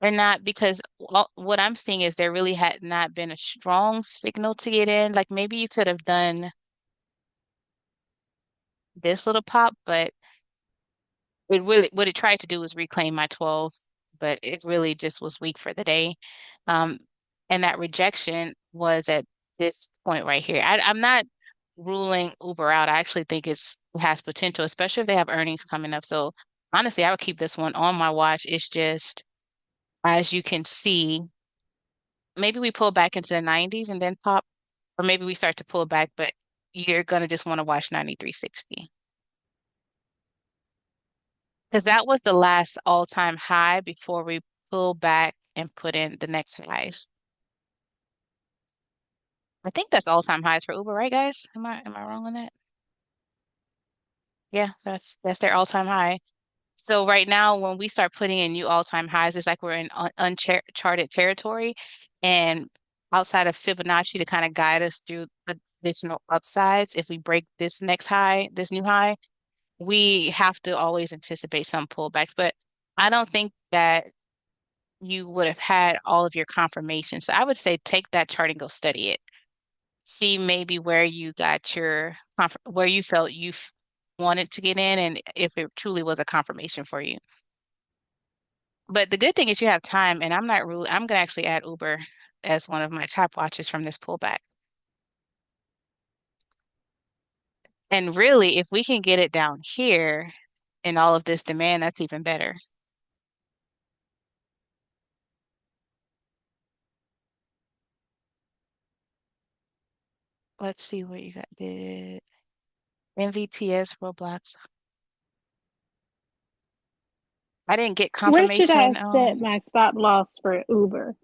or not? Because what I'm seeing is there really had not been a strong signal to get in. Like maybe you could have done this little pop, but it really what it tried to do was reclaim my 12, but it really just was weak for the day. Um, and that rejection was at this point right here. I'm not ruling Uber out. I actually think it has potential, especially if they have earnings coming up. So honestly, I would keep this one on my watch. It's just as you can see, maybe we pull back into the 90s and then pop, or maybe we start to pull back, but you're gonna just want to watch 93.60. Because that was the last all-time high before we pull back and put in the next highs. I think that's all-time highs for Uber, right, guys? Am I wrong on that? Yeah, that's their all-time high. So right now, when we start putting in new all-time highs, it's like we're in uncharted territory, and outside of Fibonacci to kind of guide us through additional upsides, if we break this next high, this new high, we have to always anticipate some pullbacks. But I don't think that you would have had all of your confirmations. So I would say take that chart and go study it. See maybe where you got your where you felt wanted to get in and if it truly was a confirmation for you. But the good thing is you have time, and I'm gonna actually add Uber as one of my top watches from this pullback. And really, if we can get it down here in all of this demand, that's even better. Let's see what you got. Did NVTS Roblox? I didn't get Where should I confirmation. set my stop loss for Uber?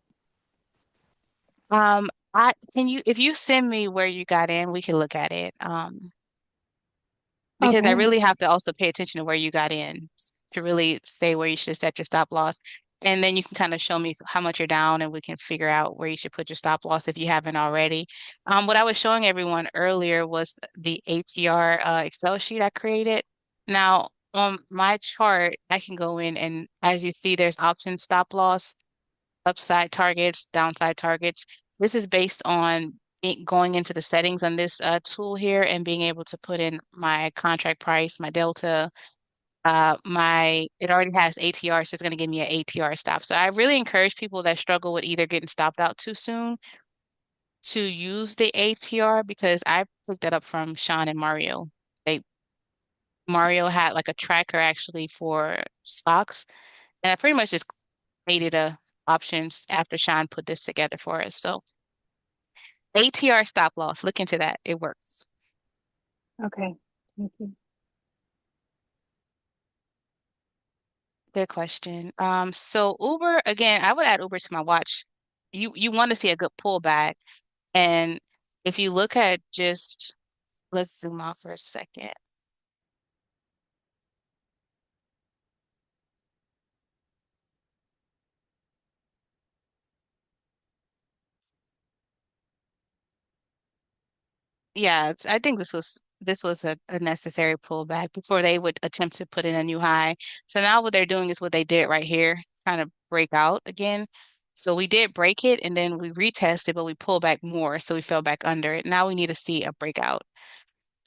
I can you if you send me where you got in, we can look at it. Because I Okay. really have to also pay attention to where you got in to really say where you should set your stop loss. And then you can kind of show me how much you're down and we can figure out where you should put your stop loss if you haven't already. What I was showing everyone earlier was the ATR Excel sheet I created. Now, on my chart, I can go in and as you see, there's option stop loss, upside targets, downside targets. This is based on going into the settings on this tool here and being able to put in my contract price, my delta, it already has ATR, so it's going to give me an ATR stop. So I really encourage people that struggle with either getting stopped out too soon to use the ATR because I picked that up from Sean and Mario. They Mario had like a tracker actually for stocks, and I pretty much just created a options after Sean put this together for us. So ATR stop loss, look into that. It works. Okay. Thank you. Good question. So Uber, again, I would add Uber to my watch. You want to see a good pullback. And if you look at just, let's zoom out for a second. Yeah, I think this was a necessary pullback before they would attempt to put in a new high. So now what they're doing is what they did right here, trying to break out again. So we did break it and then we retested, but we pulled back more. So we fell back under it. Now we need to see a breakout.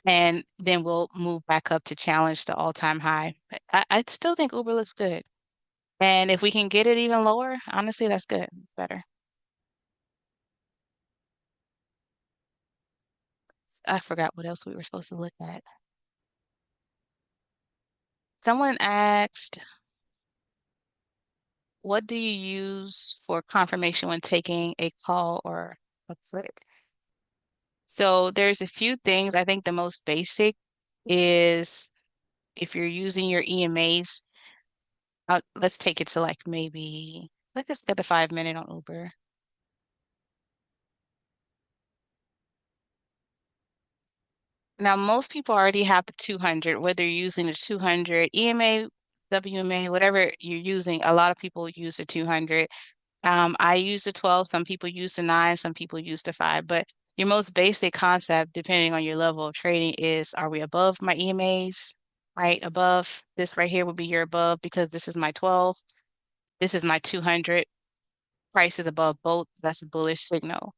And then we'll move back up to challenge the all-time high. But I still think Uber looks good. And if we can get it even lower, honestly, that's good. It's better. I forgot what else we were supposed to look at. Someone asked, what do you use for confirmation when taking a call or a put? So there's a few things. I think the most basic is if you're using your EMAs, let's take it to like maybe, let's just get the 5 minute on Uber. Now, most people already have the 200, whether you're using the 200 EMA, WMA, whatever you're using, a lot of people use the 200. I use the 12, some people use the 9, some people use the 5, but your most basic concept, depending on your level of trading, is are we above my EMAs, right? Above this right here would be your above because this is my 12, this is my 200. Price is above both. That's a bullish signal.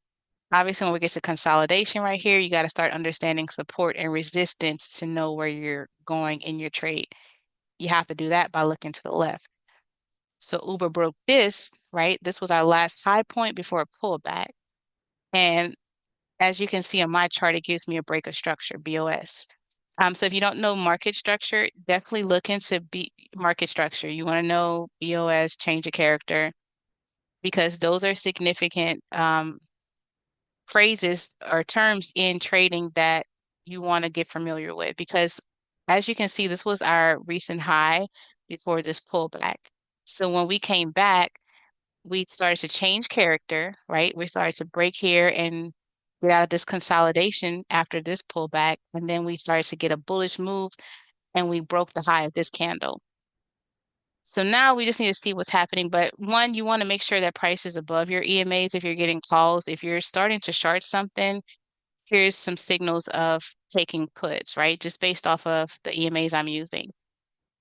Obviously, when we get to consolidation right here, you got to start understanding support and resistance to know where you're going in your trade. You have to do that by looking to the left. So Uber broke this, right? This was our last high point before a pullback. And as you can see on my chart, it gives me a break of structure, BOS. So if you don't know market structure, definitely look into market structure. You want to know BOS, change of character, because those are significant phrases or terms in trading that you want to get familiar with. Because as you can see, this was our recent high before this pullback. So when we came back, we started to change character, right? We started to break here and get out of this consolidation after this pullback. And then we started to get a bullish move and we broke the high of this candle. So now we just need to see what's happening. But one, you want to make sure that price is above your EMAs if you're getting calls. If you're starting to short something, here's some signals of taking puts, right? Just based off of the EMAs I'm using.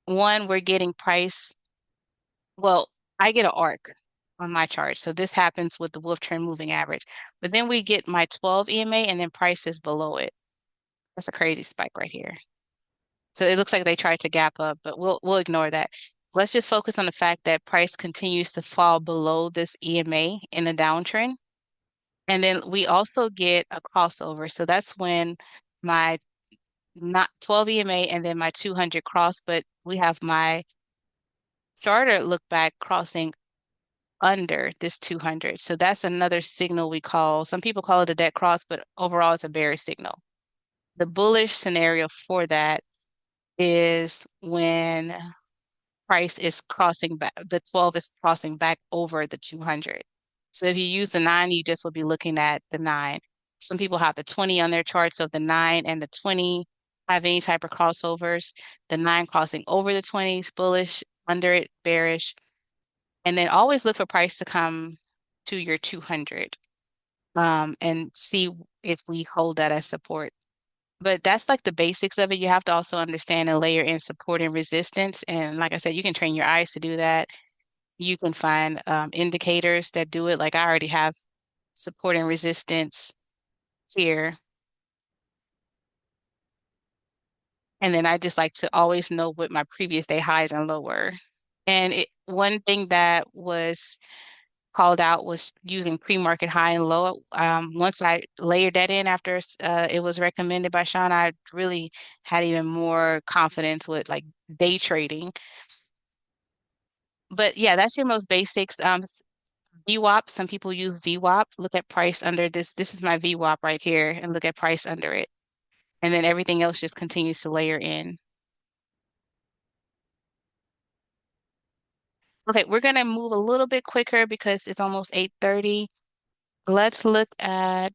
One, we're getting price. Well, I get an arc on my chart. So this happens with the Wolf Trend Moving Average. But then we get my 12 EMA and then price is below it. That's a crazy spike right here. So it looks like they tried to gap up, but we'll ignore that. Let's just focus on the fact that price continues to fall below this EMA in a downtrend. And then we also get a crossover. So that's when my not 12 EMA and then my 200 cross, but we have my starter look back crossing under this 200. So that's another signal we call, some people call it a dead cross, but overall it's a bearish signal. The bullish scenario for that is when price is crossing back, the 12 is crossing back over the 200. So if you use the 9, you just will be looking at the 9. Some people have the 20 on their chart, so if the 9 and the 20 have any type of crossovers, the 9 crossing over the 20 is bullish, under it, bearish. And then always look for price to come to your 200 and see if we hold that as support. But that's like the basics of it. You have to also understand and layer in support and resistance. And like I said, you can train your eyes to do that. You can find indicators that do it. Like I already have support and resistance here. And then I just like to always know what my previous day highs and low were. And one thing that was called out was using pre-market high and low. Once I layered that in after it was recommended by Sean, I really had even more confidence with like day trading. But yeah, that's your most basics. VWAP, some people use VWAP. Look at price under this. This is my VWAP right here, and look at price under it. And then everything else just continues to layer in. Okay, we're gonna move a little bit quicker because it's almost 8:30. Let's look at,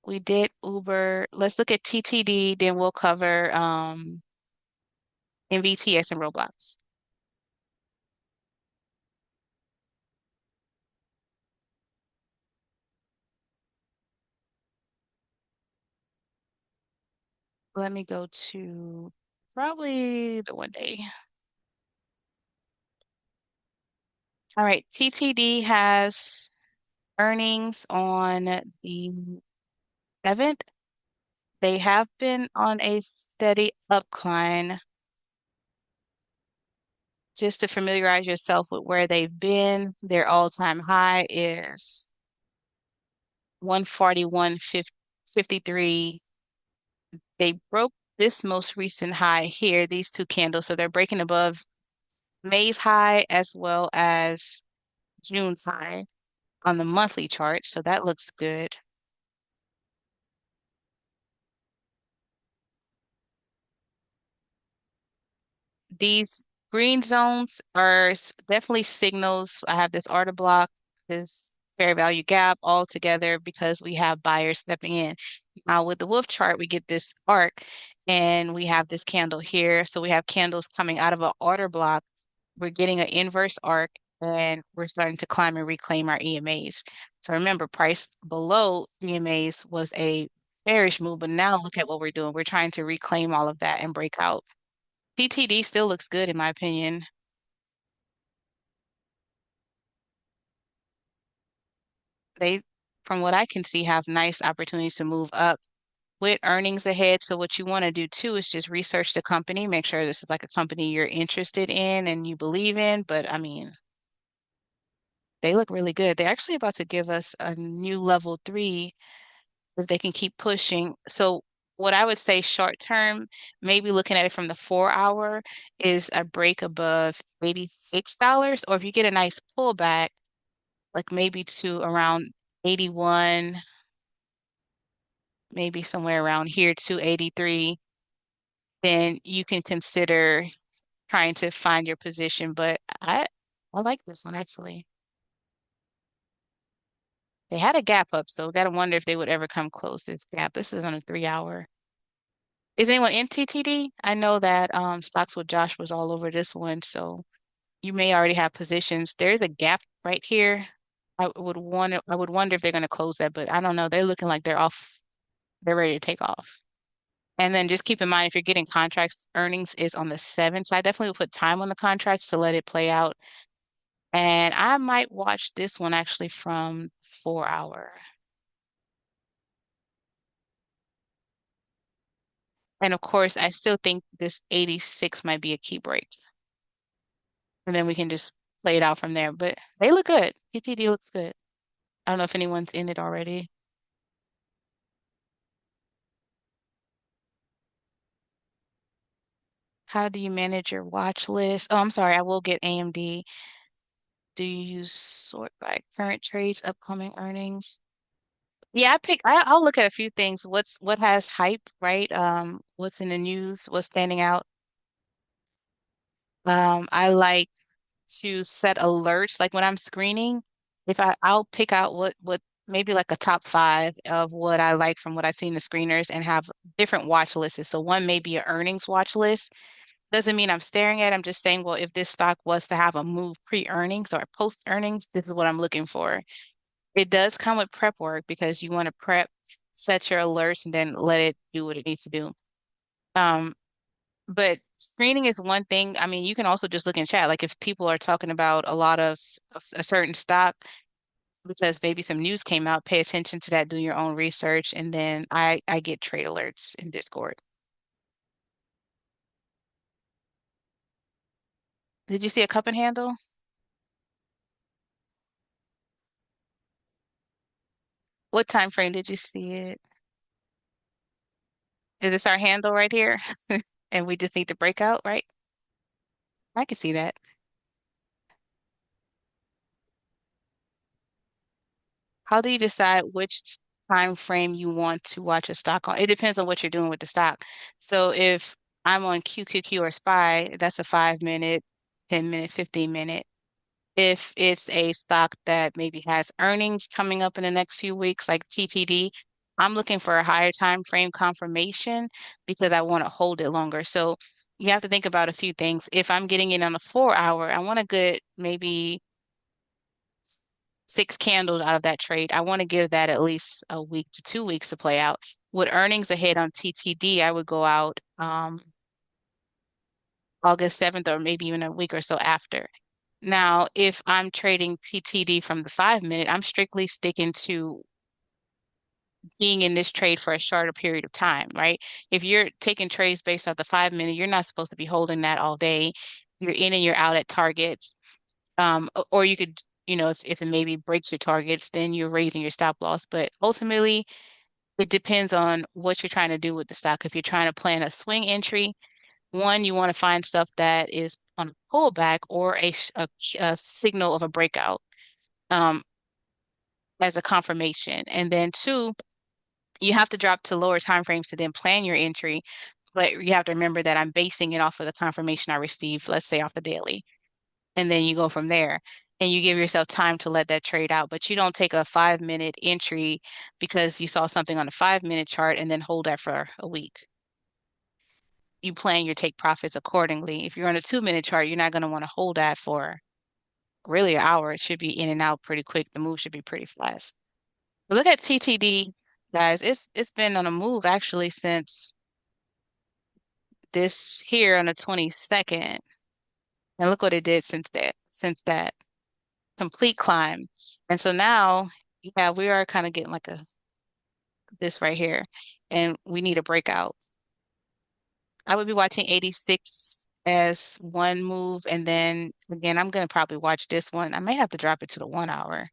we did Uber. Let's look at TTD, then we'll cover NVTX and Roblox. Let me go to probably the one day. All right, TTD has earnings on the 7th. They have been on a steady upcline. Just to familiarize yourself with where they've been, their all-time high is 141.53. They broke this most recent high here, these two candles. So they're breaking above May's high as well as June's high on the monthly chart. So that looks good. these green zones are definitely signals. I have this order block, this fair value gap all together because we have buyers stepping in. Now with the wolf chart, we get this arc and we have this candle here. So we have candles coming out of an order block. We're getting an inverse arc and we're starting to climb and reclaim our EMAs. So remember, price below EMAs was a bearish move, but now look at what we're doing. We're trying to reclaim all of that and break out. TTD still looks good in my opinion. They, from what I can see, have nice opportunities to move up with earnings ahead. So what you want to do too is just research the company, make sure this is like a company you're interested in and you believe in. But I mean, they look really good. They're actually about to give us a new level 3 if they can keep pushing. So what I would say short term, maybe looking at it from the 4 hour, is a break above $86. Or if you get a nice pullback, like maybe to around 81, maybe somewhere around here to 83, then you can consider trying to find your position. But I like this one actually. They had a gap up, so gotta wonder if they would ever come close this gap. This is on a 3 hour. Is anyone in TTD? I know that Stocks with Josh was all over this one, so you may already have positions. There's a gap right here. I would wonder if they're gonna close that, but I don't know. They're looking like they're off, they're ready to take off. And then just keep in mind if you're getting contracts, earnings is on the 7th. So I definitely would put time on the contracts to let it play out. And I might watch this one actually from 4 hour. And of course, I still think this 86 might be a key break. And then we can just play it out from there. But they look good. PTD looks good. I don't know if anyone's in it already. How do you manage your watch list? Oh, I'm sorry. I will get AMD. Do you use sort by current trades, upcoming earnings? Yeah, I'll look at a few things. What has hype, right? What's in the news, what's standing out. I like to set alerts. Like when I'm screening, if I'll pick out what maybe like a top 5 of what I like from what I've seen the screeners and have different watch lists. So one may be an earnings watch list. Doesn't mean I'm staring at it. I'm just saying, well, if this stock was to have a move pre-earnings or post-earnings, this is what I'm looking for. It does come with prep work because you want to prep, set your alerts, and then let it do what it needs to do. Um, but screening is one thing. I mean, you can also just look in chat. Like if people are talking about a lot of a certain stock because maybe some news came out, pay attention to that, do your own research, and then I get trade alerts in Discord. Did you see a cup and handle? What time frame did you see it? Is this our handle right here? And we just need to break out, right? I can see that. How do you decide which time frame you want to watch a stock on? It depends on what you're doing with the stock. So if I'm on QQQ or SPY, that's a 5 minute, 10 minute, 15 minute. If it's a stock that maybe has earnings coming up in the next few weeks, like TTD, I'm looking for a higher time frame confirmation because I want to hold it longer. So you have to think about a few things. If I'm getting in on a 4 hour, I want a good maybe 6 candles out of that trade. I want to give that at least a week to 2 weeks to play out. With earnings ahead on TTD, I would go out August 7th or maybe even a week or so after. Now, if I'm trading TTD from the 5 minute, I'm strictly sticking to being in this trade for a shorter period of time, right? If you're taking trades based off the 5 minute, you're not supposed to be holding that all day. You're in and you're out at targets. Or you could, if it maybe breaks your targets, then you're raising your stop loss. But ultimately, it depends on what you're trying to do with the stock. If you're trying to plan a swing entry, one, you want to find stuff that is on a pullback or a signal of a breakout as a confirmation. And then two, you have to drop to lower time frames to then plan your entry. But you have to remember that I'm basing it off of the confirmation I received, let's say off the daily. And then you go from there and you give yourself time to let that trade out. But you don't take a 5 minute entry because you saw something on a 5 minute chart and then hold that for a week. You plan your take profits accordingly. If you're on a 2 minute chart, you're not going to want to hold that for really an hour. It should be in and out pretty quick. The move should be pretty fast. But look at TTD, guys. It's been on a move actually since this here on the 22nd. And look what it did since that complete climb. And so now, yeah, we are kind of getting like a this right here, and we need a breakout. I would be watching 86 as one move, and then again, I'm gonna probably watch this one. I may have to drop it to the 1 hour.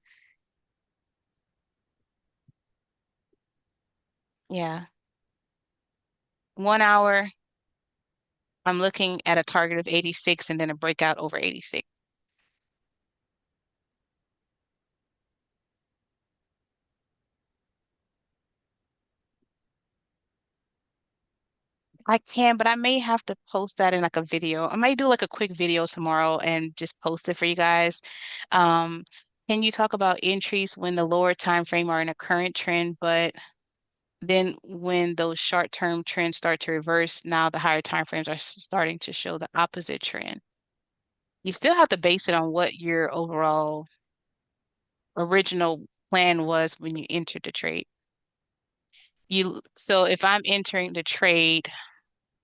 Yeah, 1 hour. I'm looking at a target of 86 and then a breakout over 86. I can, but I may have to post that in like a video. I might do like a quick video tomorrow and just post it for you guys. Um, can you talk about entries when the lower time frame are in a current trend, but then when those short-term trends start to reverse, now the higher time frames are starting to show the opposite trend. You still have to base it on what your overall original plan was when you entered the trade. So if I'm entering the trade,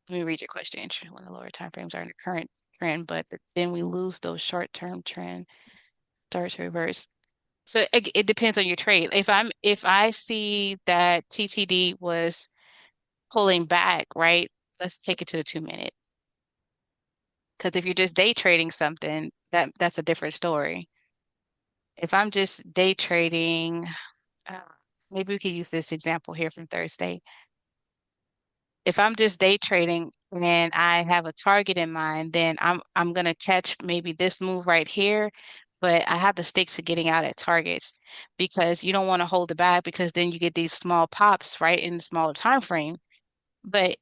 let me read your question. Entry when the lower time frames are in the current trend, but then we lose those short-term trend, starts to reverse. So it depends on your trade. If I see that TTD was pulling back, right? Let's take it to the 2 minute. Because if you're just day trading something, that's a different story. If I'm just day trading, uh, maybe we could use this example here from Thursday. If I'm just day trading and I have a target in mind, then I'm gonna catch maybe this move right here, but I have to stick to getting out at targets because you don't want to hold it back because then you get these small pops right in the smaller time frame. But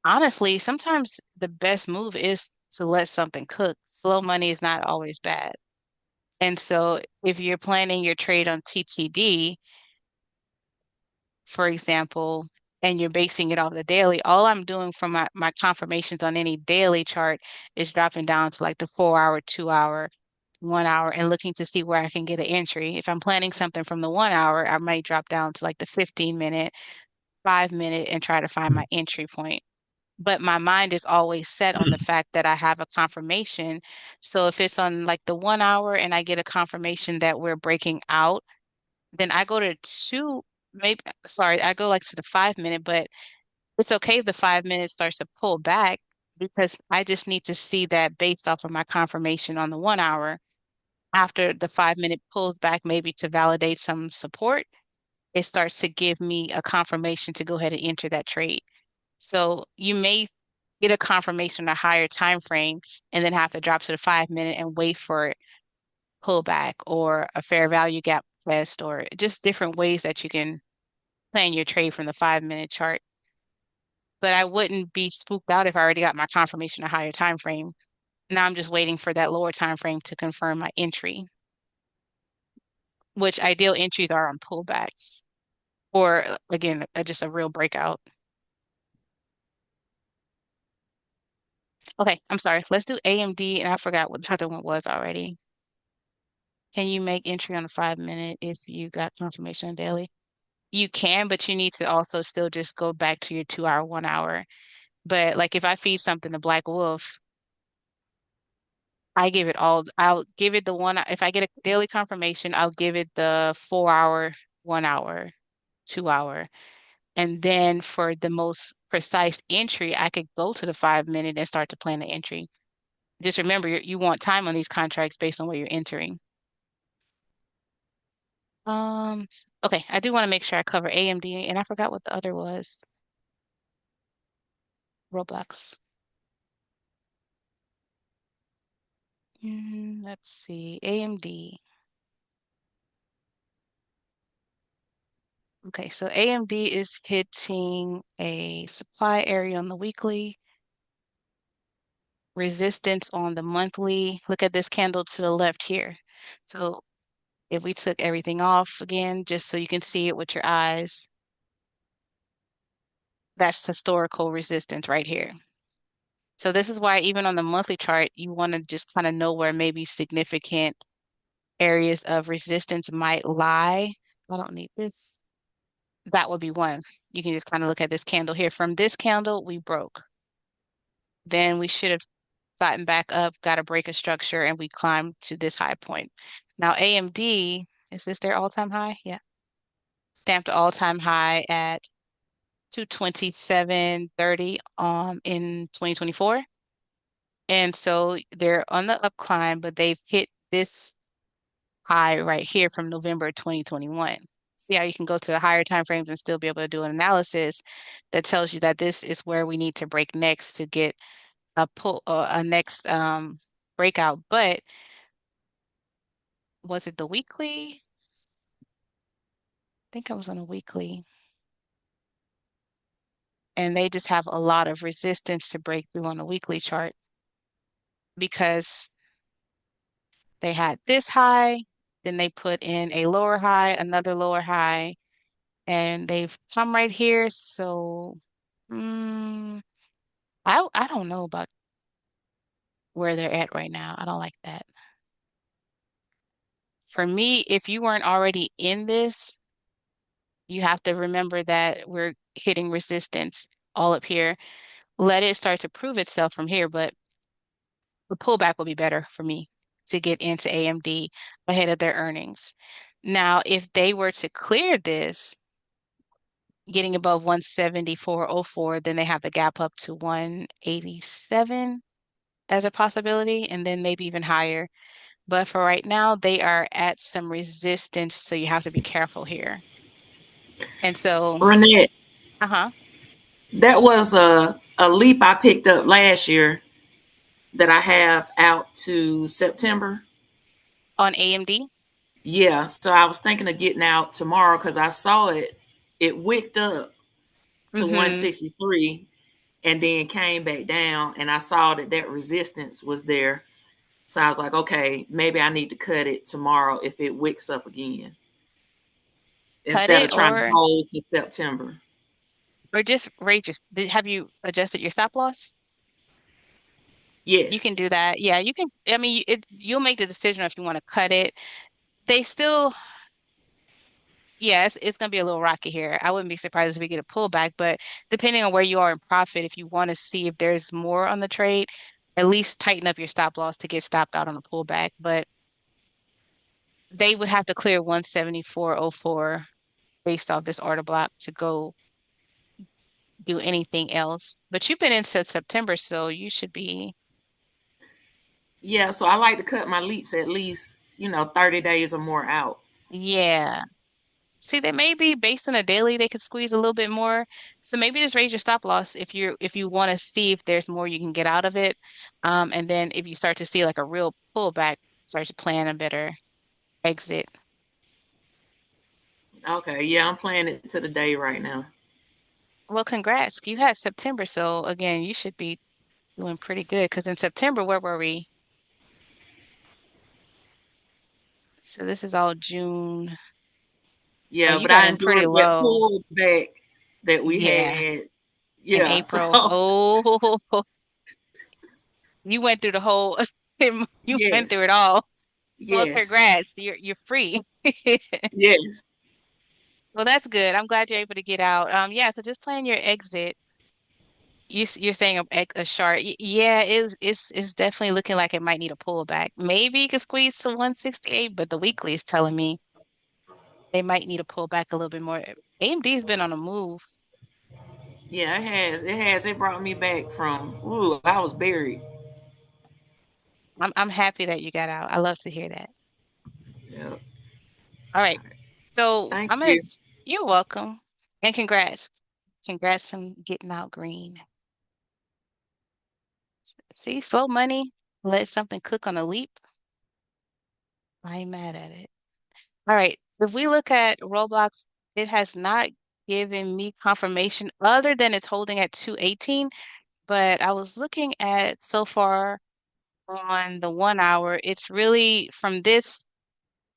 honestly, sometimes the best move is to let something cook. Slow money is not always bad. And so if you're planning your trade on TTD, for example, and you're basing it off the daily, all I'm doing from my confirmations on any daily chart is dropping down to like the 4 hour, 2 hour, 1 hour, and looking to see where I can get an entry. If I'm planning something from the 1 hour, I might drop down to like the 15 minute, 5 minute, and try to find my entry point. But my mind is always set on the fact that I have a confirmation. So if it's on like the 1 hour and I get a confirmation that we're breaking out, then I go to two, maybe, sorry, I go like to the 5 minute, but it's okay if the 5 minutes starts to pull back because I just need to see that based off of my confirmation on the 1 hour. After the 5 minute pulls back, maybe to validate some support, it starts to give me a confirmation to go ahead and enter that trade. So you may get a confirmation on a higher time frame and then have to drop to the 5 minute and wait for it pullback or a fair value gap test or just different ways that you can plan your trade from the 5 minute chart. But I wouldn't be spooked out if I already got my confirmation a higher time frame. Now I'm just waiting for that lower time frame to confirm my entry, which ideal entries are on pullbacks or again, just a real breakout. Okay, I'm sorry. Let's do AMD, and I forgot what the other one was already. Can you make entry on a 5 minute if you got confirmation on daily? You can, but you need to also still just go back to your 2 hour, 1 hour. But like if I feed something to Black Wolf, I give it all, I'll give it the one, if I get a daily confirmation, I'll give it the 4 hour, 1 hour, 2 hour. And then for the most precise entry, I could go to the 5 minute and start to plan the entry. Just remember, you want time on these contracts based on where you're entering. Um, okay, I do want to make sure I cover AMD, and I forgot what the other was. Roblox. Let's see, AMD. Okay, so AMD is hitting a supply area on the weekly, resistance on the monthly. Look at this candle to the left here. So if we took everything off again, just so you can see it with your eyes, that's historical resistance right here. So this is why even on the monthly chart, you want to just kind of know where maybe significant areas of resistance might lie. I don't need this. That would be one. You can just kind of look at this candle here. From this candle, we broke. Then we should have gotten back up, got a break of structure, and we climbed to this high point. Now AMD, is this their all-time high? Yeah. Stamped all-time high at 227.30 in 2024. And so they're on the up climb, but they've hit this high right here from November 2021. See how you can go to higher time frames and still be able to do an analysis that tells you that this is where we need to break next to get a pull a next breakout. But was it the weekly? I think I was on a weekly. And they just have a lot of resistance to break through on the weekly chart because they had this high, then they put in a lower high, another lower high, and they've come right here. So mm, I don't know about where they're at right now. I don't like that. For me, if you weren't already in this, you have to remember that we're hitting resistance all up here. Let it start to prove itself from here, but the pullback will be better for me to get into AMD ahead of their earnings. Now, if they were to clear this, getting above 174.04, then they have the gap up to 187 as a possibility, and then maybe even higher. But for right now, they are at some resistance, so you have to be careful here. And so, Renette, uh-huh, that was a leap I picked up last year that I have out to September. on AMD. Yeah, so I was thinking of getting out tomorrow because I saw it. It wicked up to Mm-hmm. 163 and then came back down, and I saw that that resistance was there. So I was like, okay, maybe I need to cut it tomorrow if it wicks up again Cut instead it of trying to or hold to September. just rate your, have you adjusted your stop loss? You Yes. can do that. Yeah, you can. I mean, you'll make the decision if you want to cut it. They still, yeah, it's going to be a little rocky here. I wouldn't be surprised if we get a pullback, but depending on where you are in profit, if you want to see if there's more on the trade, at least tighten up your stop loss to get stopped out on a pullback. But they would have to clear 174.04 based off this order block to go do anything else. But you've been in since September, so you should be, Yeah, so I like to cut my leaps at least, 30 days or more out. yeah. See, they may be based on a daily, they could squeeze a little bit more. So maybe just raise your stop loss if you want to see if there's more you can get out of it. And then if you start to see like a real pullback, start to plan a better exit. Okay, yeah, I'm playing it to the day right now. Well, congrats. You had September, so again, you should be doing pretty good. Because in September, where were we? So this is all June. Oh, Yeah, you but got I in pretty endured that low. pullback that we Yeah, had. in Yeah, April. so Oh, you went through the whole, you went through yes, it all. Well, yes, congrats. You're free. yes. Well, that's good. I'm glad you're able to get out. Yeah, so just plan your exit. You're saying a short. Yeah, it's definitely looking like it might need a pullback. Maybe you could squeeze to 168, but the weekly is telling me they might need a pullback a little bit more. AMD's been on a move. Yeah, it has. It has. It brought me back from, ooh, I was buried. I'm happy that you got out. I love to hear that. Yeah. All right. So Thank I'm gonna, you. you're welcome. And congrats. Congrats on getting out green. See, slow money. Let something cook on a leap. I ain't mad at it. All right. If we look at Roblox it has not given me confirmation other than it's holding at 218. But I was looking at so far on the 1 hour, it's really from this,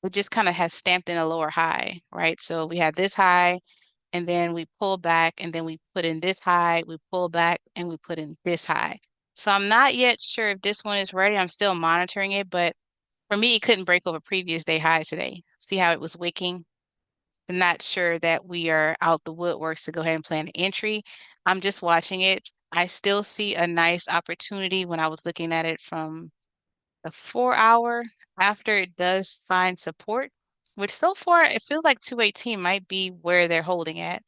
it just kind of has stamped in a lower high, right? So we had this high, and then we pull back, and then we put in this high, we pull back, and we put in this high. So I'm not yet sure if this one is ready. I'm still monitoring it, but for me, it couldn't break over previous day high today. See how it was wicking? I'm not sure that we are out the woodworks to go ahead and plan an entry. I'm just watching it. I still see a nice opportunity when I was looking at it from the 4 hour after it does find support, which so far it feels like 218 might be where they're holding at.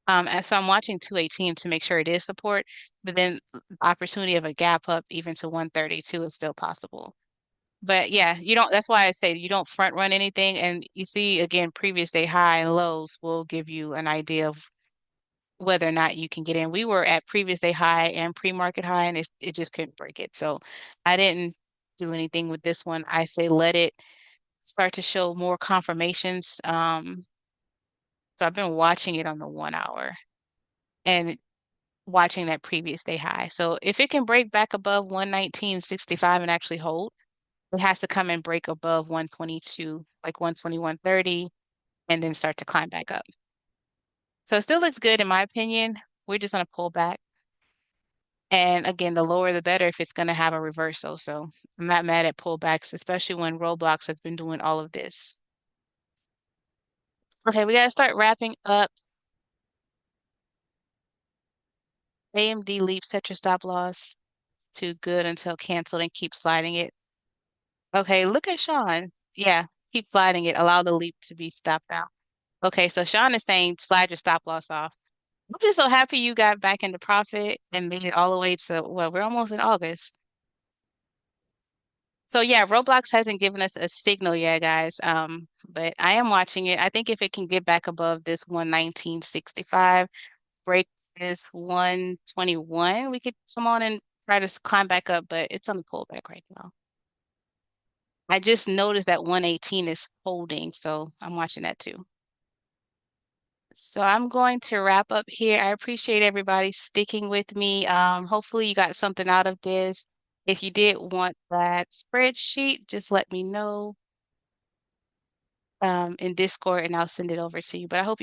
And so I'm watching 218 to make sure it is support, but then the opportunity of a gap up even to 132 is still possible. But yeah, you don't, that's why I say you don't front run anything. And you see, again, previous day high and lows will give you an idea of whether or not you can get in. We were at previous day high and pre-market high, and it just couldn't break it. So I didn't do anything with this one. I say let it start to show more confirmations. So I've been watching it on the 1 hour and watching that previous day high. So if it can break back above 119.65 and actually hold, it has to come and break above 122, like 121.30, and then start to climb back up. So it still looks good in my opinion. We're just gonna pull back. And again, the lower the better if it's gonna have a reversal. So I'm not mad at pullbacks, especially when Roblox has been doing all of this. Okay, we gotta start wrapping up. AMD leap, set your stop loss to good until canceled and keep sliding it. Okay, look at Sean. Yeah, keep sliding it. Allow the leap to be stopped out. Okay, so Sean is saying slide your stop loss off. I'm just so happy you got back into profit and made it all the way to, well, we're almost in August. So yeah, Roblox hasn't given us a signal yet, guys. But I am watching it. I think if it can get back above this 119.65, break this 121, we could come on and try to climb back up, but it's on the pullback right now. I just noticed that 118 is holding, so I'm watching that too. So I'm going to wrap up here. I appreciate everybody sticking with me. Hopefully you got something out of this. If you did want that spreadsheet, just let me know in Discord and I'll send it over to you. But I hope